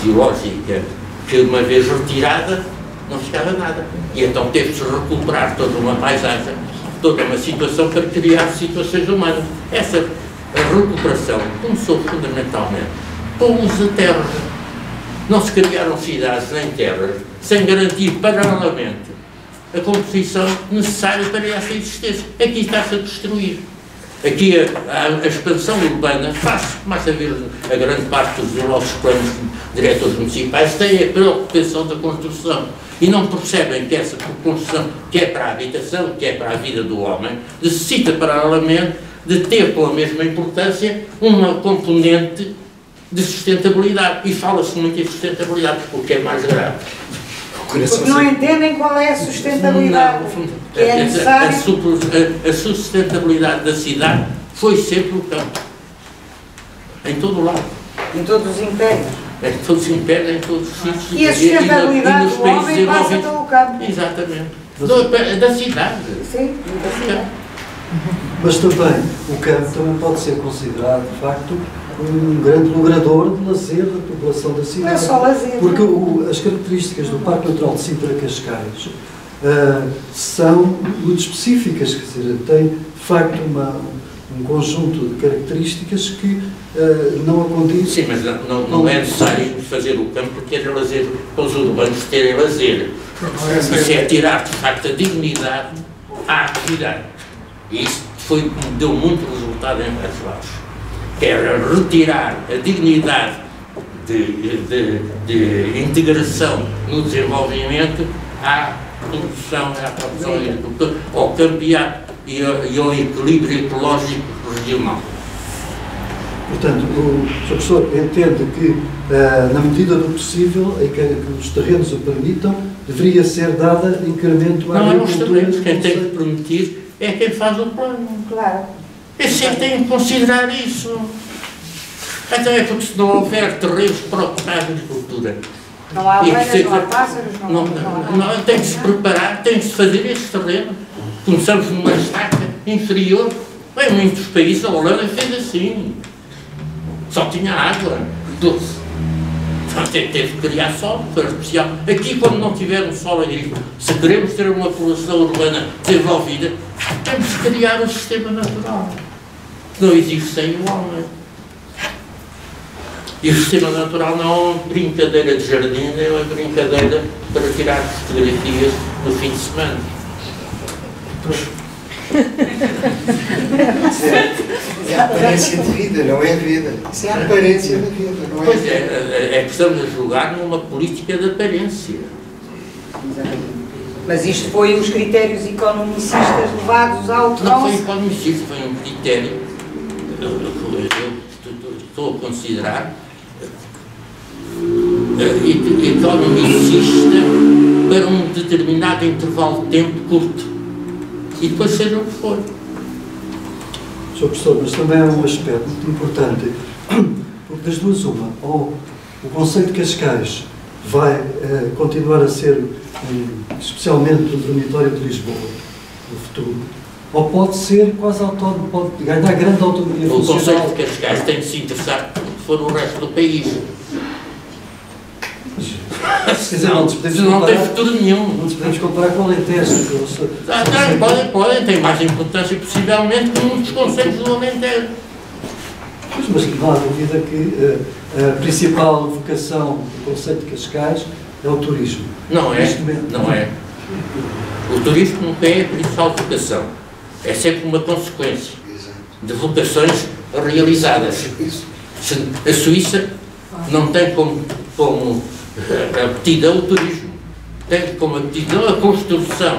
geológica que, uma vez retirada, não ficava nada. E então teve-se recuperar toda uma paisagem, toda uma situação para criar situações humanas. Essa recuperação começou fundamentalmente com o uso da terra. Não se criaram cidades nem terras sem garantir paralelamente a composição necessária para essa existência. Aqui está-se a destruir. Aqui a expansão urbana faz, mais a ver a grande parte dos nossos planos diretores municipais, têm a preocupação da construção e não percebem que essa construção, que é para a habitação, que é para a vida do homem, necessita paralelamente de ter pela mesma importância uma componente de sustentabilidade. E fala-se muito em sustentabilidade, o que é mais grave. Porque não entendem qual é a sustentabilidade que é necessária. A sustentabilidade da cidade foi sempre o campo. Em todo o lado. Em todos os impérios. Em todos os impérios, em todos os sítios. E a sustentabilidade do homem passa pelo campo. Exatamente. Da cidade. Sim, da cidade. Mas também, o campo também pode ser considerado, de facto, um grande logrador de lazer da população da cidade. Não é só lazer. Porque as características do Parque Natural de Sintra-Cascais são muito específicas, quer dizer, tem, de facto, um conjunto de características que não acontecem. Sim, mas não é necessário fazer o campo ter lazer, para os urbanos terem lazer. Isso é tirar, de facto, a dignidade à atividade. E isso foi o que deu muito resultado em vários lados. Que era retirar a dignidade de integração no desenvolvimento à produção, ao campo e ao equilíbrio ecológico regional. Portanto, o Sr. Professor entende que, na medida do possível, em que os terrenos o permitam, deveria ser dada incremento à agricultura. Não é os terrenos, quem tem que permitir é quem faz o plano. Claro. Esse é que tem que considerar isso. Então é porque se não houver terrenos próprios para a agricultura. Não há abelhas, não há pássaros, não tem que se preparar, tem que se fazer esse terreno. Começamos numa estaca inferior. Em muitos países, a Holanda fez assim. Só tinha água doce. Então teve que criar solo, foi especial. Aqui, quando não tiver um solo agrícola, se queremos ter uma população urbana desenvolvida, temos que criar um sistema natural. Não existe sem o homem. E o sistema natural não é uma brincadeira de jardim, é uma brincadeira para tirar fotografias no fim de semana. Isso é a aparência de vida, não é vida. Isso é a aparência da vida, não é? Pois é que estamos a julgar numa política de aparência. Mas isto foi os critérios economicistas levados ao troço. Não foi economicista, foi um critério. Eu estou a considerar economicista para um determinado intervalo de tempo curto. E depois seja o que for. Sr. Professor, mas também é um aspecto muito importante, porque das duas uma, ou o Concelho de Cascais vai continuar a ser especialmente o dormitório de Lisboa no futuro, ou pode ser quase autónomo, pode ganhar grande autonomia funcional. O Concelho de Cascais tem que se interessar por que for o resto do país. Não tem futuro nenhum. Não nos podemos comparar com o Alentejo. Podem, tem mais importância possivelmente que muitos concelhos do Alentejo. Mas não há dúvida que a principal vocação do Concelho de Cascais é o turismo. Não é, não é. O turismo não é a principal vocação. É sempre uma consequência de vocações realizadas. A Suíça não tem como aptidão o turismo, tem como aptidão a construção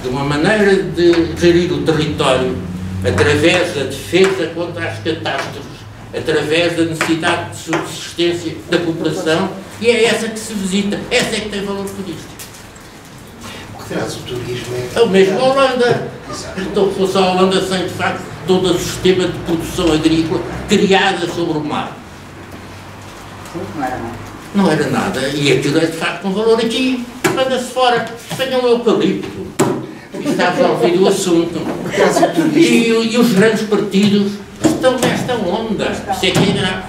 de uma maneira de gerir o território através da defesa contra as catástrofes, através da necessidade de subsistência da população, e é essa que se visita, essa é que tem valor turístico. O que traz o turismo é o mesmo a Holanda. Então fosse a Holanda sem, de facto, todo o sistema de produção agrícola criada sobre o mar. Não era nada. Não era nada. E aquilo é, de facto, um valor aqui. Manda-se fora. Venham o eucalipto. E está resolvido o assunto. E os grandes partidos estão nesta onda. Isso é que é grave.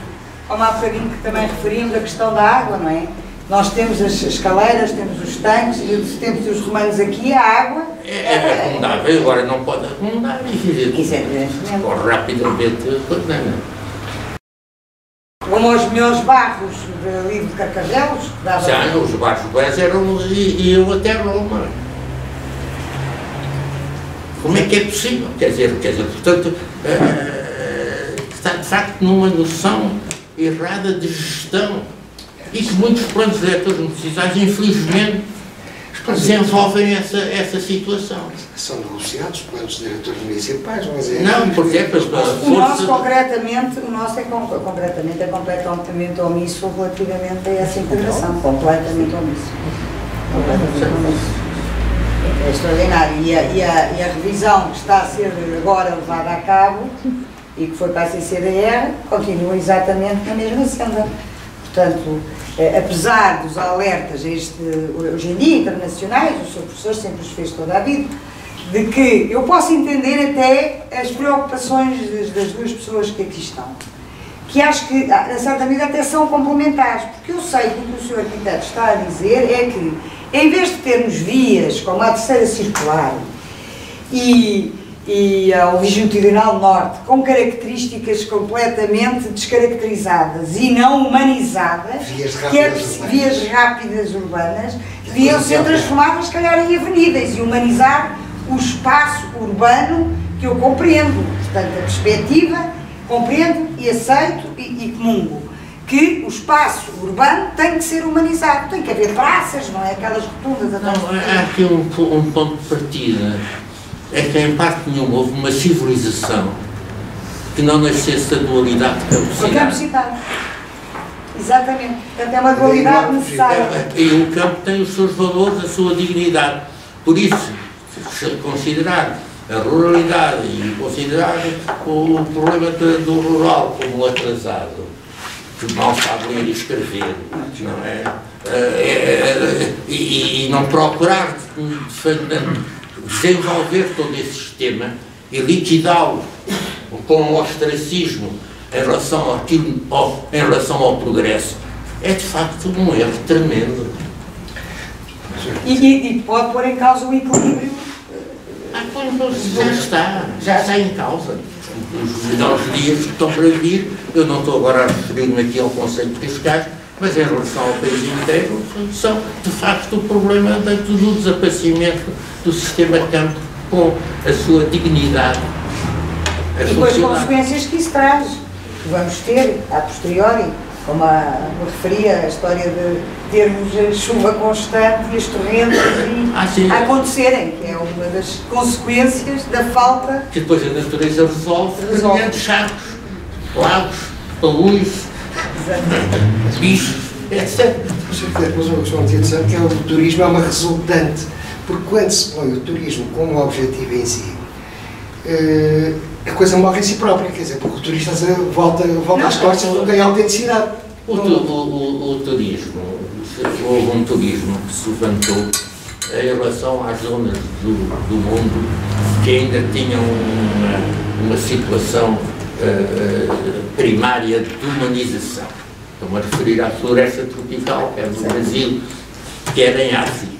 Como há bocadinho que também referimos a questão da água, não é? Nós temos as escaleiras, temos os tanques, e temos os romanos aqui, a água... É acumulável, agora não pode acumular. Isso é evidentemente. Corre rapidamente. Como os melhores barros ali de Carcavelos, que dava... Já, os barcos bens iam até Roma. Como é que é possível? Quer dizer, portanto, está de facto numa noção errada de gestão. E que muitos planos diretores municipais, infelizmente, desenvolvem essa situação. São negociados planos diretores municipais, mas é... Não, porque é para o nosso concretamente é completamente omisso relativamente a essa integração, completamente omisso. É extraordinário. E a revisão que está a ser agora levada a cabo e que foi para a CCDR continua exatamente na mesma senda. Portanto, apesar dos alertas hoje em dia internacionais, o Sr. Professor sempre os fez toda a vida, de que eu posso entender até as preocupações das duas pessoas que aqui estão, que acho que, a certa medida, até são complementares, porque eu sei que o que o Sr. Arquiteto está a dizer é que, em vez de termos vias como a terceira circular e ao Longitudinal Norte, com características completamente descaracterizadas e não humanizadas, vias rápidas urbanas, deviam ser transformadas, se calhar, em avenidas e humanizar o espaço urbano que eu compreendo. Portanto, a perspectiva, compreendo e aceito e comungo, que o espaço urbano tem que ser humanizado, tem que haver praças, não é aquelas rotundas atrás. Não, há aqui um ponto de partida. É que em parte nenhuma houve uma civilização que não nascesse da dualidade de campo-cidade. Campo-cidade. Exatamente. Portanto, é uma dualidade necessária. E o campo tem os seus valores, a sua dignidade. Por isso, se considerar a ruralidade e considerar o problema do rural como atrasado, que mal sabe ler e escrever, não é? E não procurar desenvolver todo esse sistema e liquidá-lo com o ostracismo em relação ao progresso, é de facto um erro tremendo. E pode pôr em causa o equilíbrio. Já está em causa. Os melhores dias que estão para vir, eu não estou agora a referir-me aqui ao conceito de Cascais, mas em relação ao país inteiro, são de facto o problema do desaparecimento do sistema de campo com a sua dignidade. E com as consequências que isso traz, que vamos ter a posteriori, como me referia, a história de termos chuva constante e as torrentes a acontecerem, que é uma das consequências da falta. Que depois a natureza resolve criando charcos, lagos, paús, bichos, etc. Mas o João tinha de que o turismo é uma resultante, porque quando se põe o turismo como objetivo em si, a coisa morre em si própria, quer dizer, porque o turista volta às costas e não tem autenticidade. O turismo, houve um turismo que se levantou em relação às zonas do mundo que ainda tinham uma situação primária de humanização. Estou-me a referir à floresta tropical, quer no Brasil, quer em África.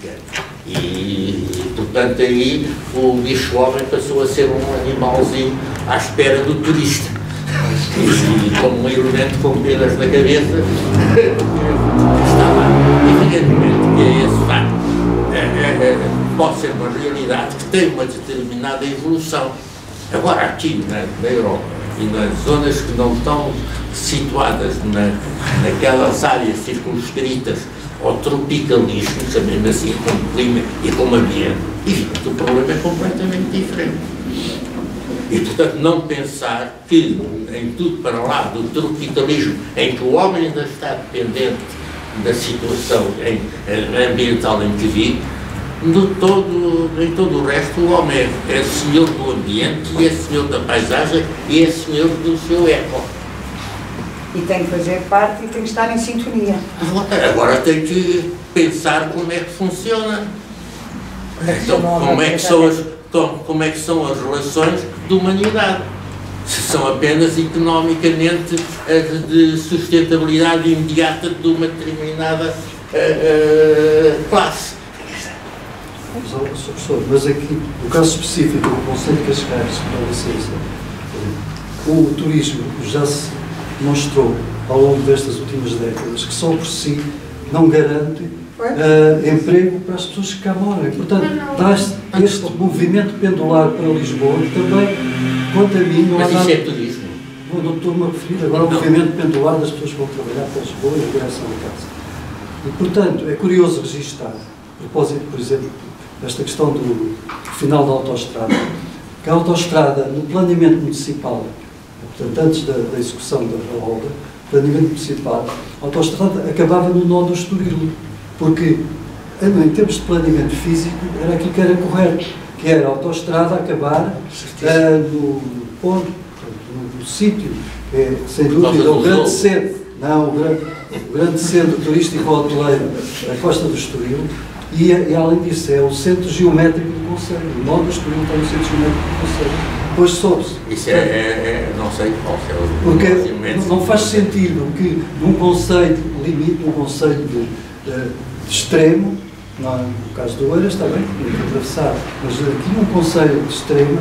E, portanto, aí o bicho-homem passou a ser um animalzinho à espera do turista. E como um elemento com pedras na cabeça, está lá. Evidentemente que é esse facto. Pode ser uma realidade que tem uma determinada evolução. Agora, aqui na Europa e nas zonas que não estão situadas naquelas áreas circunscritas ao tropicalismo, sabendo assim, como clima e como ambiente, o problema é completamente diferente. E, portanto, não pensar que, em tudo para lá do tropicalismo, em que o homem ainda está dependente da situação ambiental em que vive, em todo o resto, o homem é senhor do ambiente, e é senhor da paisagem, e é senhor do seu eco. E tem que fazer parte e tem que estar em sintonia. Agora tem que pensar como é que funciona. Então, como é que são as relações de humanidade? Se são apenas economicamente de sustentabilidade imediata de uma determinada classe. Professor, mas aqui, no caso específico do Conselho de Cascais, com licença, o turismo já se mostrou ao longo destas últimas décadas que só por si não garante emprego para as pessoas que cá moram. E, portanto, dá este movimento pendular para Lisboa, que também, quanto a mim, não há nada... Mas isso é turismo? Não estou-me a referir agora ao movimento pendular das pessoas que vão trabalhar para Lisboa e a direção da casa. E, portanto, é curioso registar, a propósito, por exemplo, desta questão do final da autoestrada, que a autoestrada, no planeamento municipal, portanto, antes da execução da obra, planeamento municipal, a autoestrada acabava no nó do Estoril, porque, em termos de planeamento físico, era aquilo que era correto, que era a autoestrada acabar no ponto, no sítio, que é, sem dúvida, o grande centro, o grande centro turístico hoteleiro, a Costa do Estoril, e além disso, é o centro geométrico do Conselho. O nó do Estoril está no centro geométrico do Conselho. Depois soube-se. Isso não sei qual é o... Porque não faz sentido que num conceito limite, num conceito de extremo, não, no caso do Oeiras está bem, tem que atravessar, mas aqui num conceito de extremo,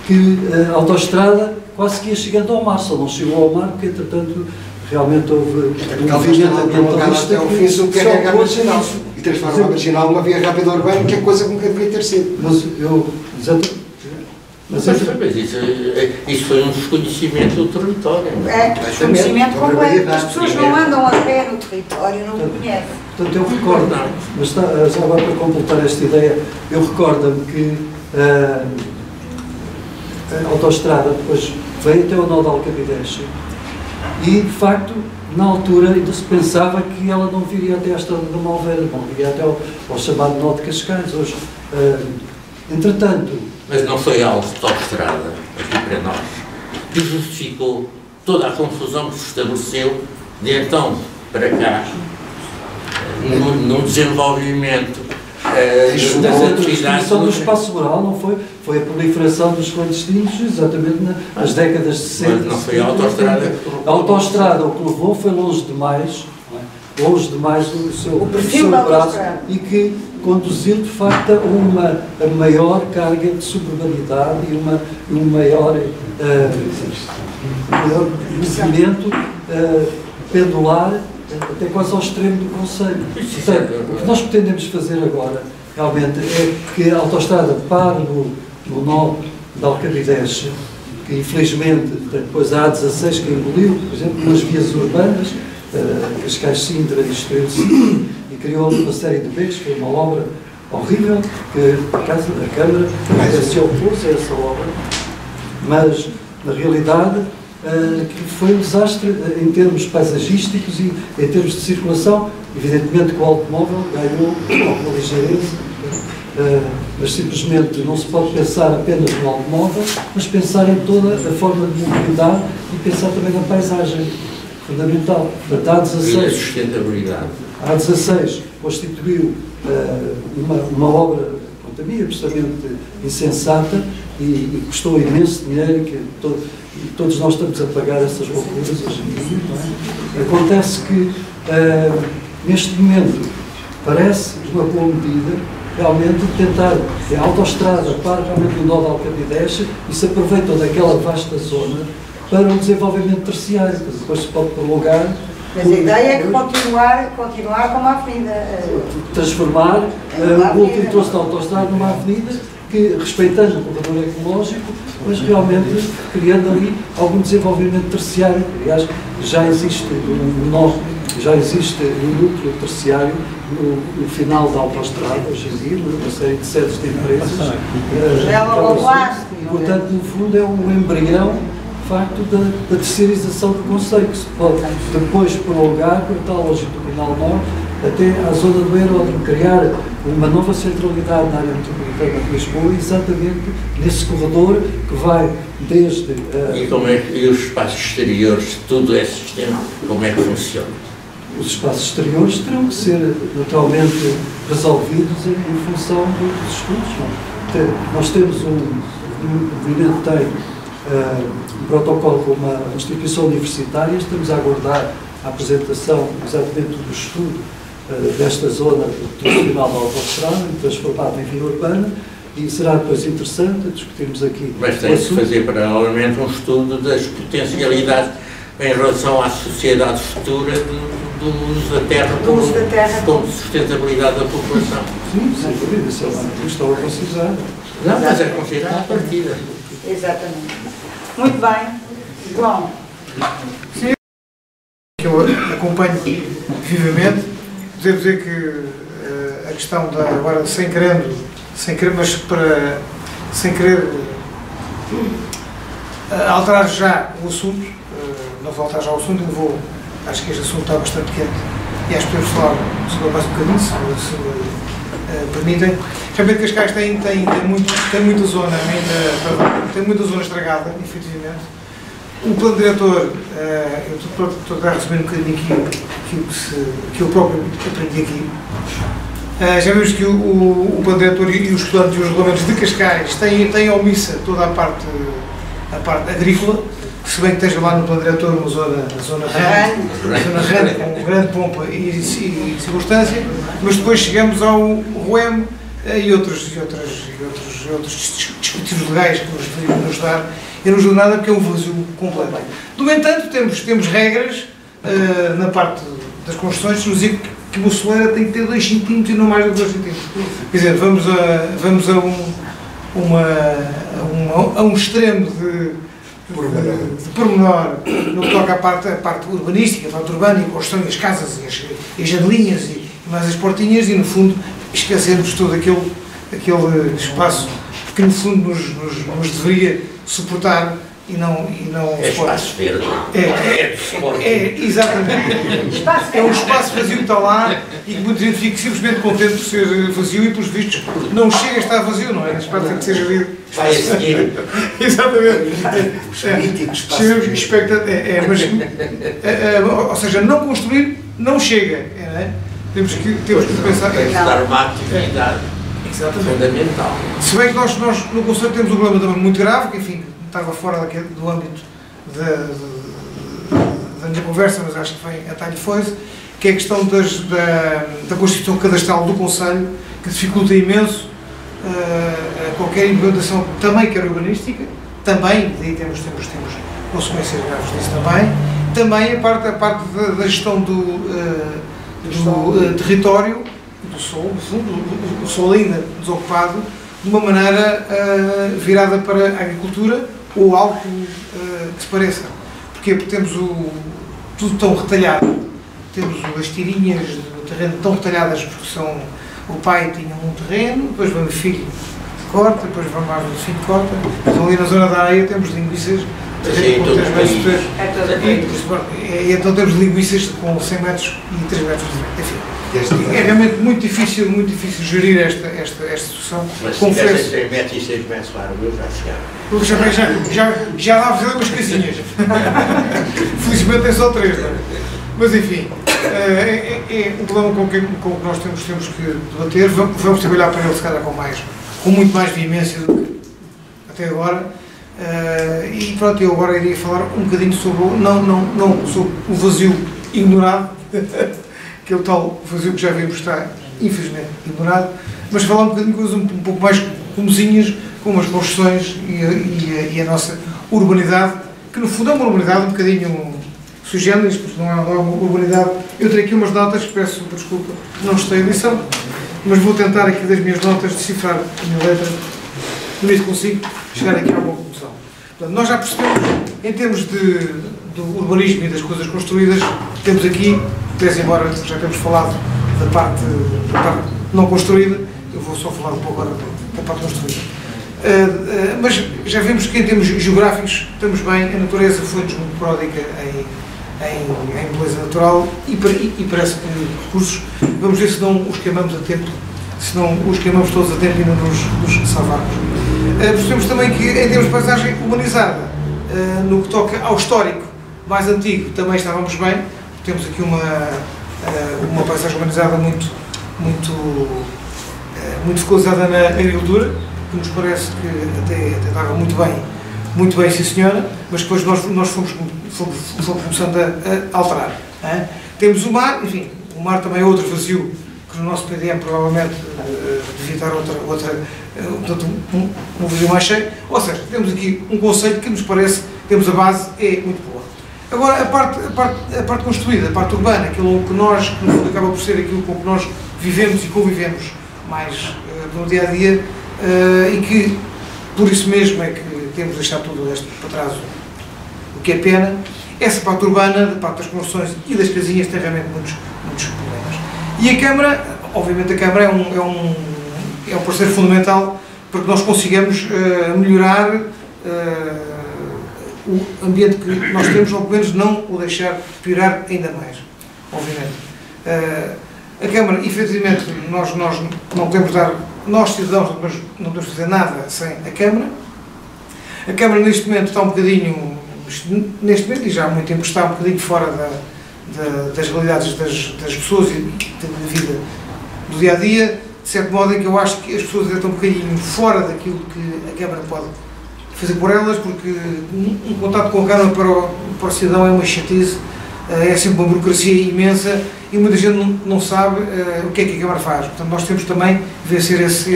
que a autoestrada quase que ia chegando ao mar, só não chegou ao mar porque, entretanto, realmente houve um movimento ambientalista até o fim subcarrega a marginal e transforma a marginal numa via rápida urbana, que é coisa que nunca devia ter sido. Mas eu, exatamente. Mas isso foi um desconhecimento do território. É, desconhecimento completo. As pessoas não andam a pé no território, não o conhecem. Portanto, eu recordo, mas já agora para completar esta ideia, eu recordo-me que a autoestrada depois veio até o nó de Alcabideche e, de facto, na altura ainda se pensava que ela não viria até a estrada da Malveira, não viria até ao chamado nó de Cascais. Hoje, entretanto... Mas não foi a autoestrada, aqui para nós, que justificou toda a confusão que se estabeleceu de então para cá, no desenvolvimento das atividades do espaço rural, não foi? Foi a proliferação dos clandestinos, exatamente nas décadas de 60. Mas não foi a autoestrada. A autoestrada, o que levou foi longe demais o seu braço, e que conduziu de facto a maior carga de suburbanidade e um maior movimento pendular até quase ao extremo do Conselho. Portanto, o que nós pretendemos fazer agora realmente é que a autoestrada pare no nó de Alcabideche, que infelizmente depois a A16 que engoliu, por exemplo, nas vias urbanas, Cascais-Sintra e Estoril-Sintra, e criou uma série de becos, foi uma obra horrível, que a Câmara se opôs a essa obra, mas na realidade que foi um desastre em termos paisagísticos e em termos de circulação. Evidentemente que o automóvel ganhou alguma ligeireza, mas simplesmente não se pode pensar apenas no automóvel, mas pensar em toda a forma de mobilidade e pensar também na paisagem, fundamental. Portanto, a A16 constituiu uma obra, quanto a mim, absolutamente insensata e custou imenso dinheiro, que todos nós estamos a pagar essas loucuras hoje em dia, não é? Acontece que, neste momento, parece uma boa medida realmente tentar a autoestrada para realmente o nó de Alcabideche e se aproveitam daquela vasta zona para um desenvolvimento terciário, que depois se pode prolongar. Mas a ideia é que continuar como a avenida. Transformar o último troço da autoestrada numa avenida que, respeitando o corredor ecológico, mas realmente criando ali algum desenvolvimento terciário. Aliás, já existe um núcleo terciário no final da autoestrada, hoje em dia, uma série de sedes de empresas. Portanto, no fundo, é um embrião, de facto, da terceirização do conceito, que se pode depois prolongar, por tal longitudinal norte, até à zona do aeródromo, criar uma nova centralidade na área metropolitana de Lisboa, exatamente nesse corredor que vai desde... E os espaços exteriores, tudo esse sistema, como é que funciona? Os espaços exteriores terão que ser naturalmente resolvidos em função dos estudos. Não? Nós temos o movimento tem um protocolo com uma instituição universitária, estamos a aguardar a apresentação exatamente do estudo desta zona tradicional da autoestrada, transformada em via urbana, e será depois interessante discutirmos aqui. Mas tem que fazer paralelamente um estudo das potencialidades em relação à sociedade futura do uso da terra como sustentabilidade da população. Sim, sem dúvida, isso é uma questão a considerar. Não, mas é considerar a partida. Exatamente. Muito bem. João. Sim, que eu acompanho vivamente. Devo dizer que a questão da, agora sem querer, mas sem querer alterar já o assunto, não vou alterar já o assunto, acho que este assunto está bastante quente e acho que podemos falar sobre mais um bocadinho, se permitem. Realmente Cascais tem muita zona ainda, tem muita zona estragada, efetivamente. O plano diretor, eu estou a receber um bocadinho que eu próprio aprendi aqui. Já vimos que o plano diretor e os planos e os regulamentos de Cascais têm omissa toda a parte agrícola, se bem que esteja lá no plano diretor uma zona rana, com grande pompa e circunstância, mas depois chegamos ao ROEM e outros dispositivos legais que nos deveriam ajudar, e não ajuda nada porque é um vazio completo. No entanto, temos regras na parte das construções que nos dizem que uma soleira tem que ter 2 cm e não mais de 2 cm. Quer dizer, vamos a um extremo de pormenor no que toca à parte urbanística, a parte urbana, e a construção das casas e as janelinhas e mais as portinhas, e no fundo esquecemos todo aquele espaço que no fundo nos deveria suportar e não é espaço verde. Exatamente. É um espaço vazio que está lá e que muita gente fica simplesmente contente por ser vazio e, pelos vistos, não chega a estar vazio, não é? O espaço tem que ser gerido. Vai a seguir. Exatamente. Os políticos ou seja, não construir não chega. Temos que pensar. Temos que dar uma atividade fundamental. Se bem que nós no Conselho temos um problema também muito grave, que enfim, estava fora do âmbito da minha conversa, mas acho que vem a talho foice, que é a questão da Constituição Cadastral do Conselho, que dificulta imenso qualquer implementação, também quer urbanística, também, daí temos consequências graves disso também a parte da gestão do território, do solo, do solo ainda desocupado, de uma maneira virada para a agricultura ou algo que se pareça. Porquê? Porque temos tudo tão retalhado, temos as tirinhas do terreno tão retalhadas porque o pai tinha um terreno, depois vem o filho corta, depois vem mais o filho corta, então ali na zona da areia temos linguiças e então temos linguiças com 100 metros e 3 metros de enfim. É realmente muito difícil gerir esta situação. Mas se tivesse 3 metros e 6 metros para eu já chegava. Já lá fazer umas casinhas. Felizmente é só 3, não é? Mas enfim, é um problema com que nós temos que debater. Vamos trabalhar para ele, se calhar, com muito mais veemência do que até agora. E pronto, eu agora iria falar um bocadinho sobre sobre o vazio ignorado, que é o tal vazio que já vimos estar, infelizmente, ignorado, mas falar um bocadinho de coisas um pouco mais comezinhas, como as construções e a nossa urbanidade, que no fundo é uma urbanidade um bocadinho sui generis, porque não é uma urbanidade. Eu tenho aqui umas notas, peço desculpa, não estou em edição, mas vou tentar aqui das minhas notas decifrar a minha letra, não isso consigo chegar aqui a uma conclusão. Portanto, nós já percebemos, em termos do urbanismo e das coisas construídas, temos aqui, pese embora já temos falado da parte não construída, eu vou só falar um pouco agora da parte construída. Mas já vimos que em termos geográficos estamos bem, a natureza foi-nos muito pródiga em beleza natural e parece que recursos, vamos ver se não os queimamos a tempo, se não os queimamos todos a tempo e não nos salvarmos. Percebemos também que, em termos de paisagem humanizada, no que toca ao histórico mais antigo, também estávamos bem. Temos aqui uma paisagem humanizada muito focalizada na agricultura, que nos parece que até estava muito bem, sim senhora, mas depois nós fomos começando a alterar. Temos o mar, enfim, o mar também é outro vazio, que no nosso PDM provavelmente devia estar um vazio mais cheio. Ou seja, temos aqui um conceito que nos parece, temos a base, é muito boa. Agora, a parte construída, a parte urbana, aquilo que no fundo acaba por ser aquilo com que nós vivemos e convivemos mais no dia-a-dia, e que, por isso mesmo, é que temos deixado tudo o resto para trás, o que é pena. Essa parte urbana, da parte das construções e das casinhas, tem realmente muitos problemas. E a Câmara, obviamente a Câmara é um parceiro fundamental para que nós consigamos melhorar o ambiente que nós temos, ou pelo menos não o deixar piorar ainda mais, obviamente. A Câmara, efetivamente, nós não podemos dar, nós cidadãos não podemos fazer nada sem a Câmara. A Câmara neste momento está um bocadinho, e já há muito tempo está um bocadinho fora das realidades das pessoas e da vida do dia-a-dia, de certo modo em que eu acho que as pessoas estão um bocadinho fora daquilo que a Câmara pode fazer por elas, porque um contato com a Câmara para o cidadão é uma chatice, é sempre uma burocracia imensa e muita gente não sabe o que é que a Câmara faz. Portanto, nós temos também de vencer essa...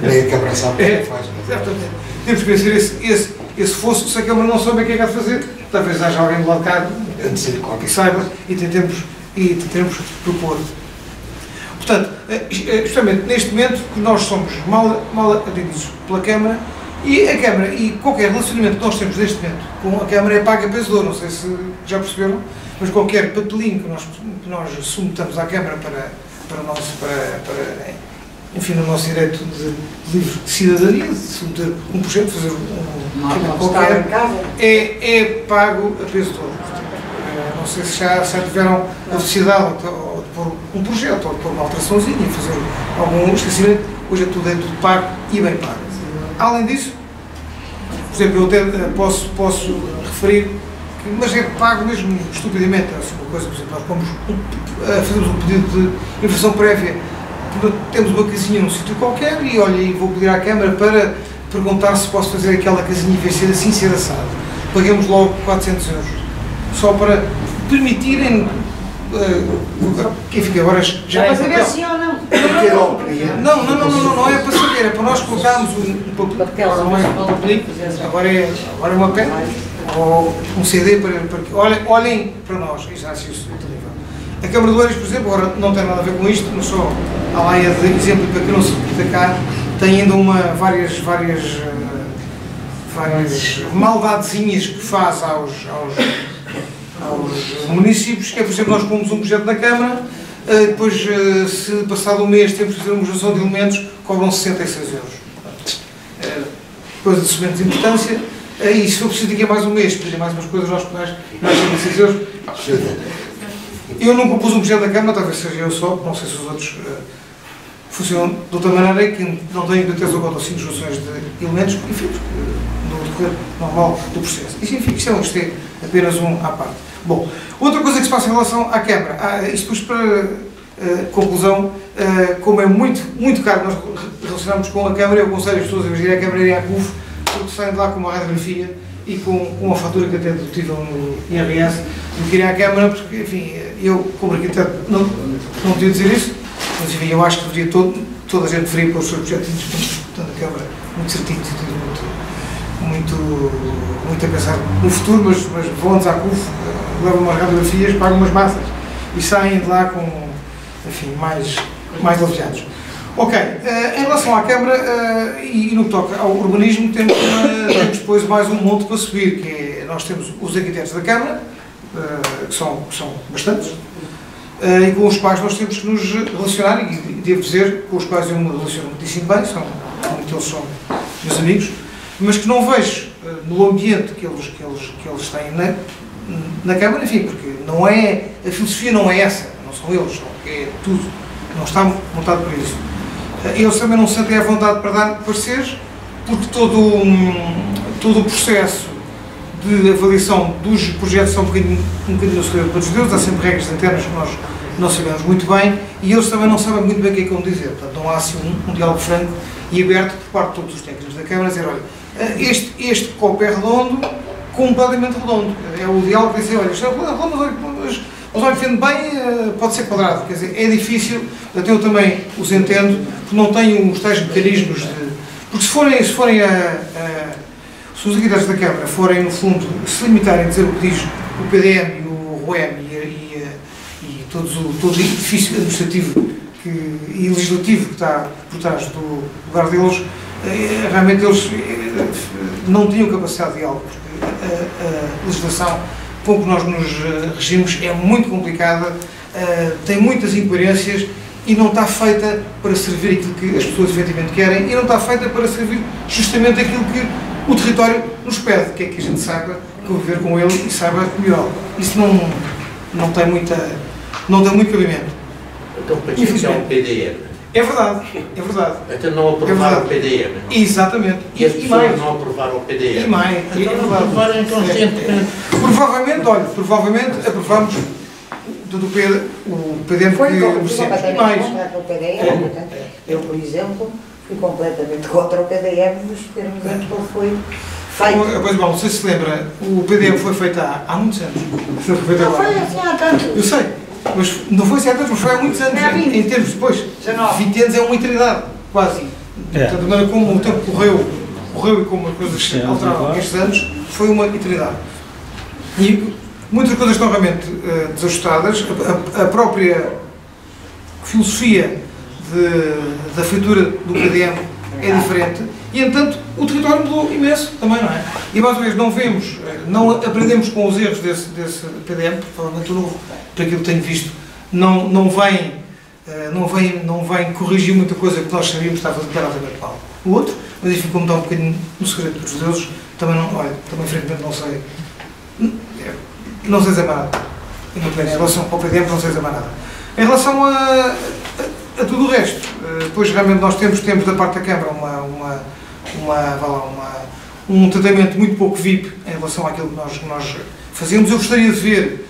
Nem a Câmara sabe o que faz. Exatamente. Temos que vencer esse fosso. Se a Câmara não sabe o que é que há de fazer, talvez haja alguém do lado de cá que saiba e tentemos propor. Portanto, justamente neste momento, nós somos mal atendidos pela Câmara e a Câmara, e qualquer relacionamento que nós temos neste momento com a Câmara é paga a peso de ouro. Não sei se já perceberam, mas qualquer papelinho que nós submetamos à Câmara enfim, no nosso direito de livre cidadania, de submeter um projeto, fazer qualquer, é pago a peso de ouro. Não sei se já tiveram a felicidade de pôr um projeto, ou de pôr uma alteraçãozinha, fazer algum esquecimento. Hoje é tudo pago e bem pago. Além disso, por exemplo, eu até posso referir que, mas é pago mesmo estupidamente. É uma coisa, por exemplo, nós fazemos um pedido de informação prévia. Temos uma casinha num sítio qualquer e olha, e vou pedir à Câmara para perguntar se posso fazer aquela casinha em vez de ser assim, ser assado. Pagamos logo 400 €. Só para permitirem, enfim, agora já para saber se ou não. Não é para saber, é para nós colocarmos um papel, não é um papelinho, agora é uma pena, ou um CD para que olhem para nós, isso acho isso terrível. A Câmara de Oeiras, por exemplo, agora não tem nada a ver com isto, mas só a laia de exemplo para que não se repita cá, tem ainda várias maldadezinhas que faz aos municípios, que é, por exemplo, nós pomos um projeto na Câmara, depois, se passado um mês temos que fazer uma junção de elementos, cobram 66 €. Coisa de semelhante importância, e se for preciso daqui a mais um mês, pedir mais umas coisas aos pedais, mais 66 €. Eu nunca pus um projeto na Câmara, talvez seja eu só, não sei se os outros funcionam de outra maneira, que não tenho certeza ou conta 5 junções de elementos, enfim, no decorrer normal do processo. Enfim, isto é apenas um à parte. Bom, outra coisa que se passa em relação à Câmara, isto depois para conclusão, como é muito caro nós relacionarmos com a Câmara, eu aconselho as pessoas a virem à Câmara e à CUF, porque saem de lá com uma radiografia e com uma fatura que até dedutível no IRS, do que irem à Câmara, porque, enfim, eu, como arquiteto, não devia dizer isso, mas, enfim, eu acho que deveria toda a gente deveria pôr os seus projetinhos, portanto, a Câmara, muito certinho, muito a pensar no futuro, mas vão-nos à CUF, levam umas radiografias, pagam umas massas e saem de lá com, enfim, mais aliviados. Ok, em relação à Câmara e no que toca ao urbanismo, temos depois mais um monte para subir, que é, nós temos os arquitetos da Câmara, que são bastantes, e com os quais nós temos que nos relacionar, e devo dizer, com os quais eu me relaciono muitíssimo bem, eles são meus amigos, mas que não vejo no ambiente que eles têm na Câmara, enfim, porque não é, a filosofia não é essa, não são eles, é tudo, não está montado por isso. Eles também não se sentem à vontade para dar pareceres, porque todo o processo de avaliação dos projetos são um bocadinho no segredo para os judeus, há sempre regras internas que nós não sabemos muito bem, e eles também não sabem muito bem o que é que vão dizer. Portanto, não há assim um diálogo franco e aberto por parte de todos os técnicos da Câmara a dizer, olha, este copo é redondo, completamente redondo. É o diálogo que diz, olha, isto é redondo, mas olha, defende bem, pode ser quadrado. Quer dizer, é difícil, eu também os entendo, porque não tenho os tais mecanismos de... Porque se os arquitetos da Câmara forem, no fundo, se limitarem a dizer o que diz o PDM e o ROEM e todo o edifício administrativo e legislativo que está por trás do lugar deles, realmente eles não tinham capacidade de diálogo, porque a legislação com que nós nos regimos é muito complicada, tem muitas incoerências e não está feita para servir aquilo que as pessoas efetivamente querem e não está feita para servir justamente aquilo que o território nos pede, que é que a gente saiba conviver com ele e saiba melhorá-lo. Isso não tem muito cabimento. Então, para isso é um PDM. É verdade, é verdade. Então não aprovaram o PDM. Exatamente. E as pessoas não aprovaram o PDM. E mais. Então não aprovaram inconscientemente. Provavelmente aprovamos o PDM que merecemos. E mais. Contra o PDM, eu, por exemplo, fui completamente contra o PDM nos termos em que ele foi feito. Pois bom, não sei se se lembra, o PDM foi feito há muitos anos. Não foi assim há tanto. Eu sei, mas não foi assim há tanto, mas foi há muitos anos. Em termos depois, 20 anos é uma eternidade, quase. Portanto, de maneira como o tempo correu e como as coisas se alteraram estes anos, foi uma eternidade. E muitas coisas estão realmente desajustadas. A própria filosofia da feitura do PDM é diferente e, entanto, o território mudou imenso também, não é? E, mais uma vez, não aprendemos com os erros desse PDM, porque provavelmente o novo, por aquilo que tenho visto, não vem corrigir muita coisa que nós sabíamos que estava claramente mal. O outro, mas enfim, como está um bocadinho no segredo dos deuses, também francamente não sei dizer mais nada. Em relação ao PDM não sei dizer mais nada. Em relação a tudo o resto, depois realmente nós temos da parte da Câmara um tratamento muito pouco VIP em relação àquilo que nós fazemos. Eu gostaria de ver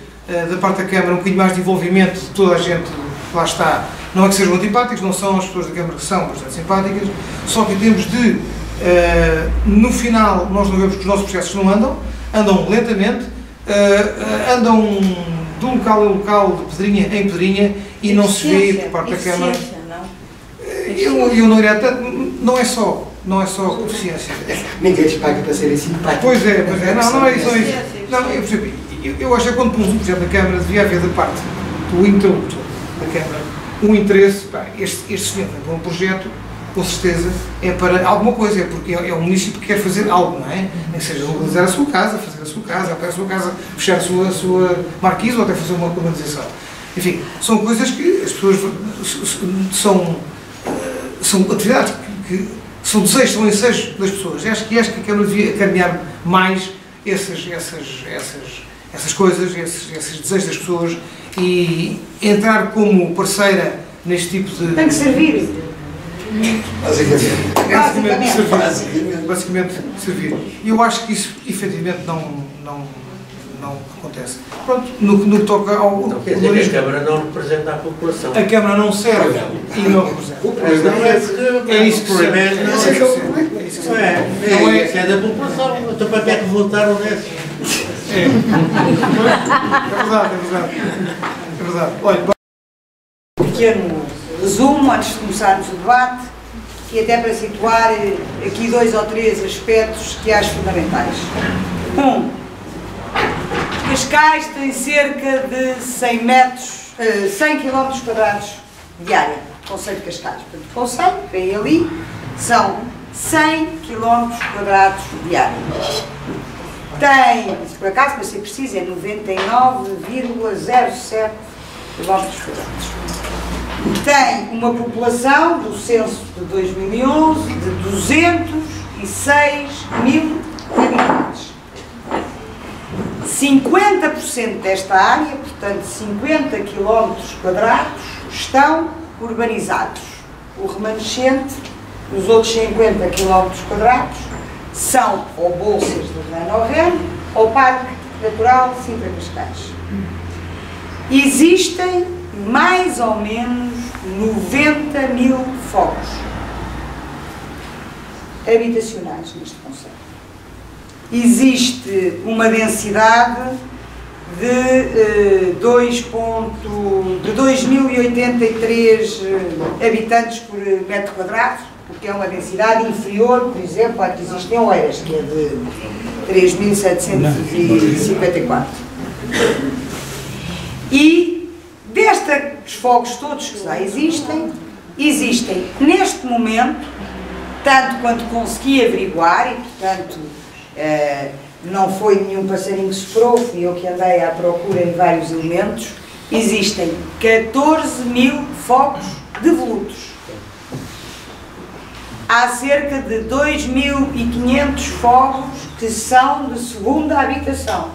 da parte da Câmara um bocadinho mais de envolvimento de toda a gente que lá está. Não é que sejam antipáticos, não são as pessoas da Câmara que são bastante simpáticas, só que em termos de, no final, nós não vemos que os nossos processos não andam lentamente, andam de um local a local, de pedrinha em pedrinha, e não se vê por parte da Câmara. Eu não iria tanto, não é só eficiência. Ninguém lhes paga para serem simpáticos. Pois é, não é isso. Não, eu acho que quando pomos um projeto da Câmara, devia haver da parte do interlocutor da Câmara um interesse. Este senhor tem um projeto, com certeza, é para alguma coisa, é porque é um município que quer fazer algo, não é? Nem seja legalizar a sua casa, fazer a sua casa, até a sua casa, fechar a sua marquise ou até fazer uma urbanização. Enfim, são coisas que as pessoas são atividades que são desejos, são ensejos das pessoas. Acho que a Câmara devia caminhar mais essas coisas, esses desejos das pessoas e entrar como parceira neste tipo de... Tem que servir. Basicamente servir. E eu acho que isso efetivamente não acontece. Pronto, no que toca ao... Não quer dizer que a Câmara não representa a população. A Câmara não serve e não representa. É isso que se É da população. Então para que é que votaram nesse? É verdade. Olha, um pequeno resumo antes de começarmos o debate e até para situar aqui 2 ou 3 aspectos que acho fundamentais. Cascais tem cerca de 100 km² de área, Concelho de Cascais. Portanto, o Concelho, vem ali, são 100 km² de área. Tem, por acaso, para ser preciso, é 99,07 km². Tem uma população do censo de 2011 de 206 mil habitantes. 50% desta área, portanto 50 km quadrados, estão urbanizados. O remanescente, os outros 50 km quadrados, são ou bolsas de Reno ou Parque Natural Sintra Cascais. Existem mais ou menos 90 mil fogos habitacionais neste concelho. Existe uma densidade de 2.083 habitantes por metro quadrado, porque é uma densidade inferior, por exemplo, à que existe em Oeiras, que é de 3.754. E destes fogos todos que já existem neste momento, tanto quanto consegui averiguar, e portanto não foi nenhum passarinho que soprou, fui eu que andei à procura em vários elementos, existem 14 mil fogos devolutos. Há cerca de 2.500 fogos que são de segunda habitação.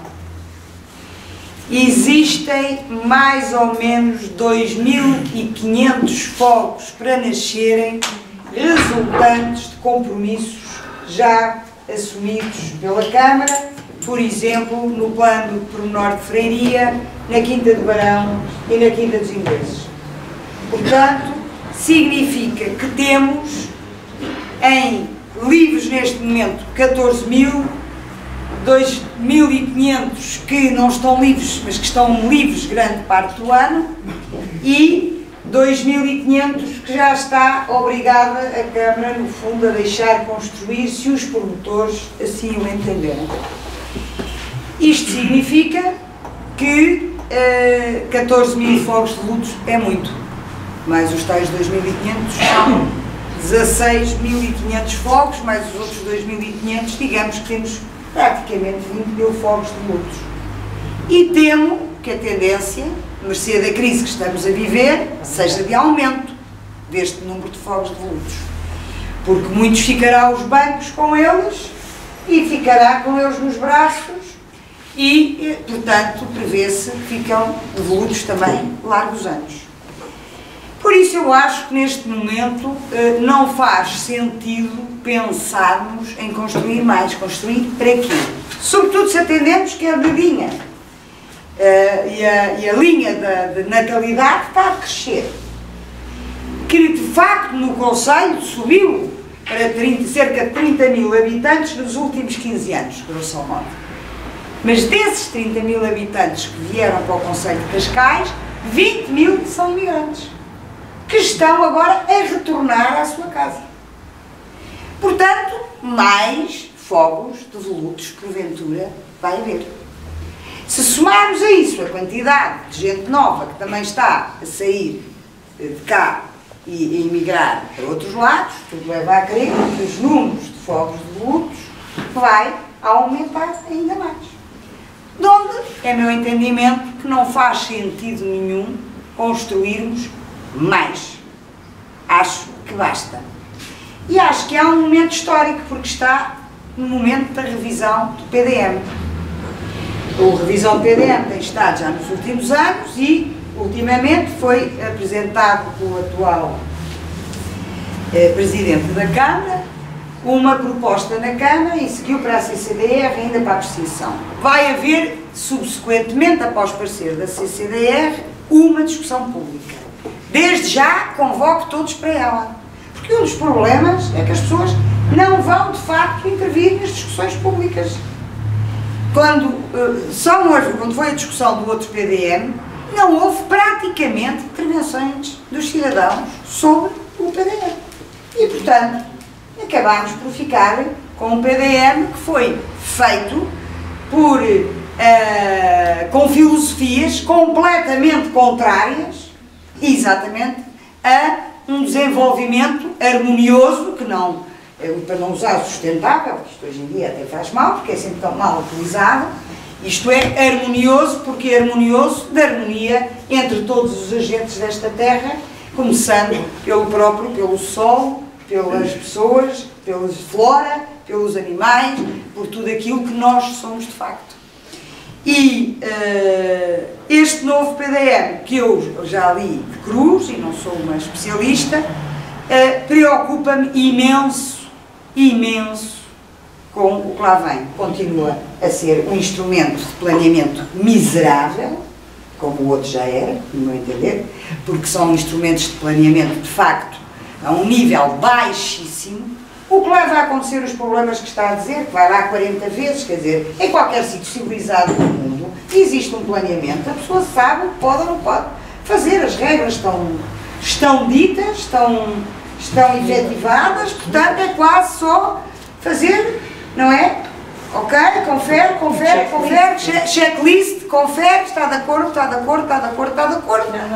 Existem mais ou menos 2.500 fogos para nascerem, resultantes de compromissos já assumidos pela Câmara, por exemplo, no plano de pormenor de Freiria, na Quinta do Barão e na Quinta dos Ingleses. Portanto, significa que temos em livros neste momento 14 mil, 2.500 que não estão livres, mas que estão livres grande parte do ano, e 2.500 que já está obrigada a Câmara, no fundo, a deixar construir se os promotores assim o entenderem. Isto significa que 14 mil fogos de lutos é muito, mais os tais 2.500 são 16.500 fogos, mais os outros 2.500, digamos que temos praticamente 20 mil fogos de lutos. E temo que a tendência, mercê da crise que estamos a viver, seja de aumento deste número de fogos de lutos. Porque muitos ficará aos bancos com eles e ficará com eles nos braços e, portanto, prevê-se que ficam devolutos também largos anos. Por isso eu acho que neste momento não faz sentido pensarmos em construir mais. Construir para quê? Sobretudo se atendemos que a dedinha e a linha de natalidade está a crescer. Que de facto no concelho subiu para cerca de 30 mil habitantes nos últimos 15 anos, grosso modo. Mas desses 30 mil habitantes que vieram para o concelho de Cascais, 20 mil são imigrantes, que estão agora a retornar à sua casa. Portanto, mais fogos devolutos, porventura, vai haver. Se somarmos a isso a quantidade de gente nova que também está a sair de cá e a emigrar para outros lados, tudo leva a crer que os números de fogos devolutos vai aumentar ainda mais. De onde, é meu entendimento, que não faz sentido nenhum construirmos mais. Acho que basta. E acho que há um momento histórico, porque está no momento da revisão do PDM. A revisão do PDM tem estado já nos últimos anos e, ultimamente, foi apresentado pelo atual Presidente da Câmara uma proposta na Câmara e seguiu para a CCDR ainda para a apreciação. Vai haver, subsequentemente, após parecer da CCDR, uma discussão pública. Desde já, convoco todos para ela. Porque um dos problemas é que as pessoas não vão, de facto, intervir nas discussões públicas. Quando foi a discussão do outro PDM, não houve praticamente intervenções dos cidadãos sobre o PDM. E, portanto, acabámos por ficar com um PDM que foi feito com filosofias completamente contrárias, exatamente, a um desenvolvimento harmonioso, que não, para não usar sustentável, isto hoje em dia até faz mal, porque é sempre tão mal utilizado, isto é harmonioso, porque é harmonioso da harmonia entre todos os agentes desta terra, começando pelo sol, pelas pessoas, pela flora, pelos animais, por tudo aquilo que nós somos de facto. E este novo PDM, que eu já li de cruz, e não sou uma especialista, preocupa-me imenso com o que lá vem. Continua a ser um instrumento de planeamento miserável, como o outro já era, no meu entender, porque são instrumentos de planeamento, de facto, a um nível baixíssimo, o que leva a acontecer os problemas que está a dizer, que vai lá 40 vezes, quer dizer, em qualquer sítio civilizado do mundo, existe um planeamento, a pessoa sabe o que pode ou não pode fazer, as regras estão ditas, estão efetivadas, portanto é quase só fazer, não é? Ok, confere, checklist, confere, está de acordo.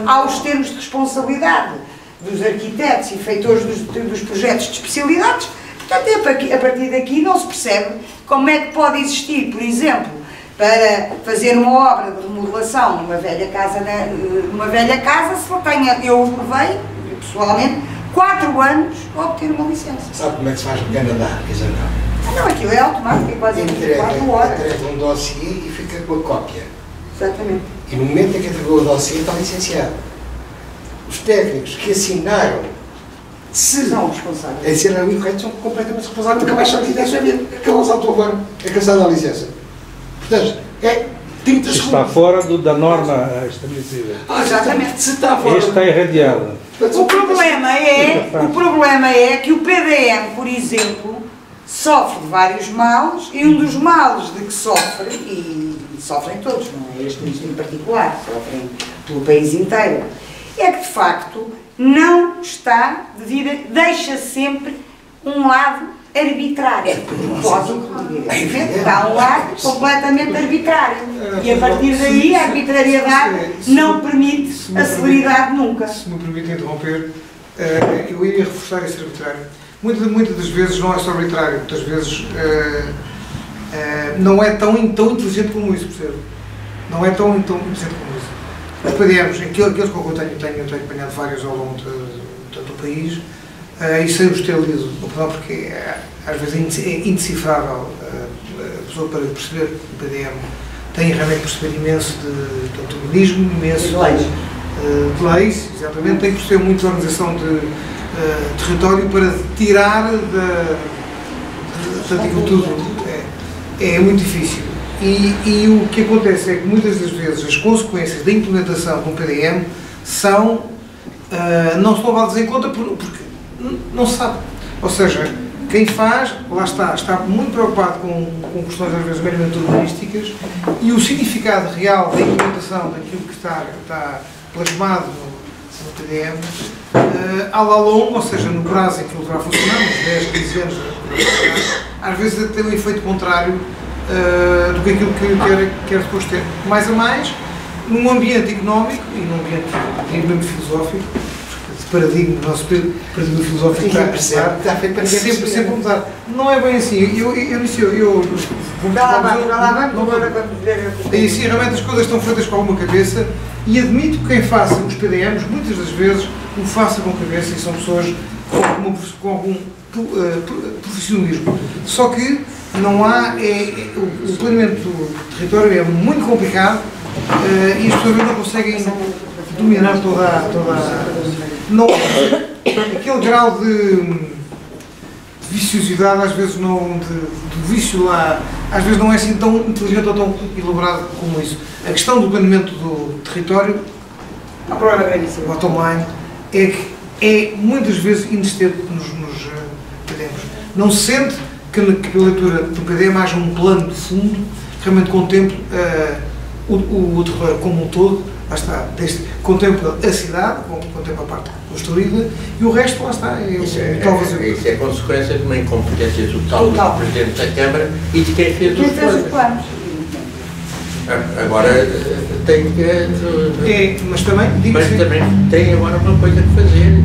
Há os termos de responsabilidade dos arquitetos e feitores dos projetos de especialidades. Portanto, a partir daqui não se percebe como é que pode existir, por exemplo, para fazer uma obra de remodelação numa velha casa, se não tenha, eu levei, pessoalmente, 4 anos a obter uma licença. Sabe como é que se faz no Canadá, Isabel? Não, aquilo é automático, é quase 24 horas. Entrega um dossiê e fica com a cópia. Exatamente. E no momento em que entregou o dossiê está licenciado. Os técnicos que assinaram, se são responsáveis. assinaram incorreto, são completamente responsáveis, nunca mais sabem a sua vida. Acabou o autor, é cansado da licença. Portanto, é 30 segundos. Está fora da norma estabelecida. Exatamente. Se está fora. Este está irradiado. O problema é que o PDM, por exemplo, sofre de vários males, e um dos males de que sofre, e sofrem todos, não é este em particular, sofrem pelo país inteiro, é que de facto não está deixa sempre um lado arbitrário. Pode incluir. Está um lado completamente arbitrário. E a partir daí a arbitrariedade não permite a celeridade nunca. Se me permite interromper, eu iria reforçar esse arbitrário. Muitas das vezes não é só arbitrário, muitas vezes não é tão inteligente como isso, percebe? Não é tão inteligente como isso. Os PDMs, aqueles que eu tenho apanhado vários ao longo do país, e sem os ter lido, porque às vezes é indecifrável a pessoa para perceber o PDM tem realmente que perceber imenso de urbanismo, imenso de leis, exatamente, tem que perceber muito de organização de território para tirar daquilo tudo. É muito difícil. E o que acontece é que muitas das vezes as consequências da implementação de um PDM não são levadas em conta porque não se sabe. Ou seja, quem faz, lá está muito preocupado com questões às vezes meramente urbanísticas, e o significado real da implementação daquilo que está plasmado no PDM, à la longa, ou seja, no prazo em que ele vai funcionar, uns 10, 15 anos, às vezes tem um efeito contrário do que aquilo que quer depois ter. Mais a mais, num ambiente económico e num ambiente mesmo filosófico, esse paradigma, o nosso paradigma filosófico está sempre a mudar. Não é bem assim. E assim, realmente as coisas estão feitas com alguma cabeça, e admito que quem faça os PDMs, muitas das vezes, o faça com cabeça, e são pessoas com algum profissionalismo. Só que não há, o planeamento do território é muito complicado, e as pessoas não conseguem dominar não, aquele grau de viciosidade, às vezes não, de vício lá, às vezes não é assim tão inteligente ou tão elaborado como isso. A questão do planeamento do território, o bottom line, é que é muitas vezes inexistente nos PDMs. Não se sente que na leitura do PDM haja um plano de fundo que realmente contemple o território como um todo, lá está, contempla a cidade, contempla a parte construída, e o resto lá está. Isso é consequência de uma incompetência total do Presidente da Câmara e de quem fez os planos. Agora tem que... mas também tem agora uma coisa que fazer,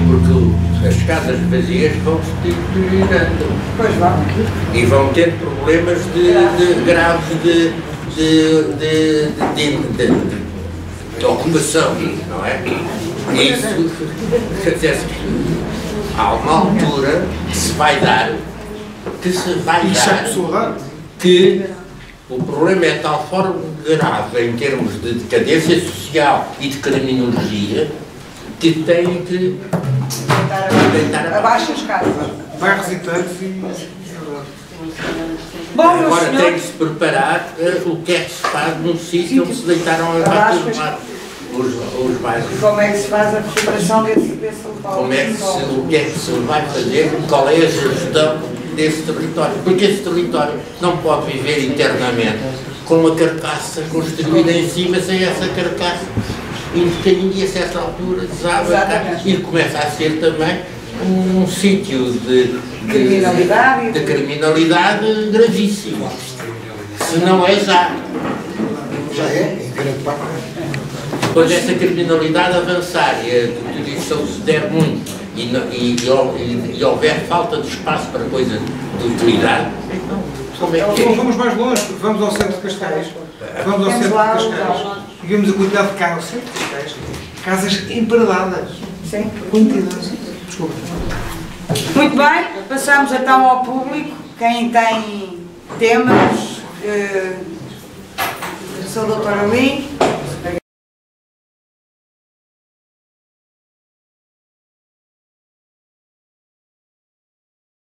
porque as casas vazias vão se deteriorando. Pois vão. E vão ter problemas graves de ocupação, não é? Isso, quer dizer, há uma altura que se vai dar que O problema é de tal forma grave em termos de decadência social e de criminologia que tem que deitar abaixo as casas. Bairros e tantos e... Bom, meus Agora tem que senhores, se preparar o que é que se faz num sítio onde se deitaram abaixo os bairros. como é que se faz a recuperação desse local? Como é que o que é que se vai fazer, qual é a gestão desse território? Porque esse território não pode viver internamente com uma carcaça construída em cima sem essa carcaça e a certa altura desaba e começa a ser também um sítio de criminalidade gravíssima. Se não é já. Já é, em grande parte. Quando essa criminalidade avançar e a constituição se der muito e houver falta de espaço para coisas de utilidade, então como é que é? Vamos mais longe, vamos ao centro de Cascais. Vamos ao centro de Cascais. E vemos a quantidade de casas, centro de Cascais, casas emparedadas. Sim. Quantidade. Desculpa. Muito bem, passamos então ao público. Quem tem temas, sou a doutora Lee.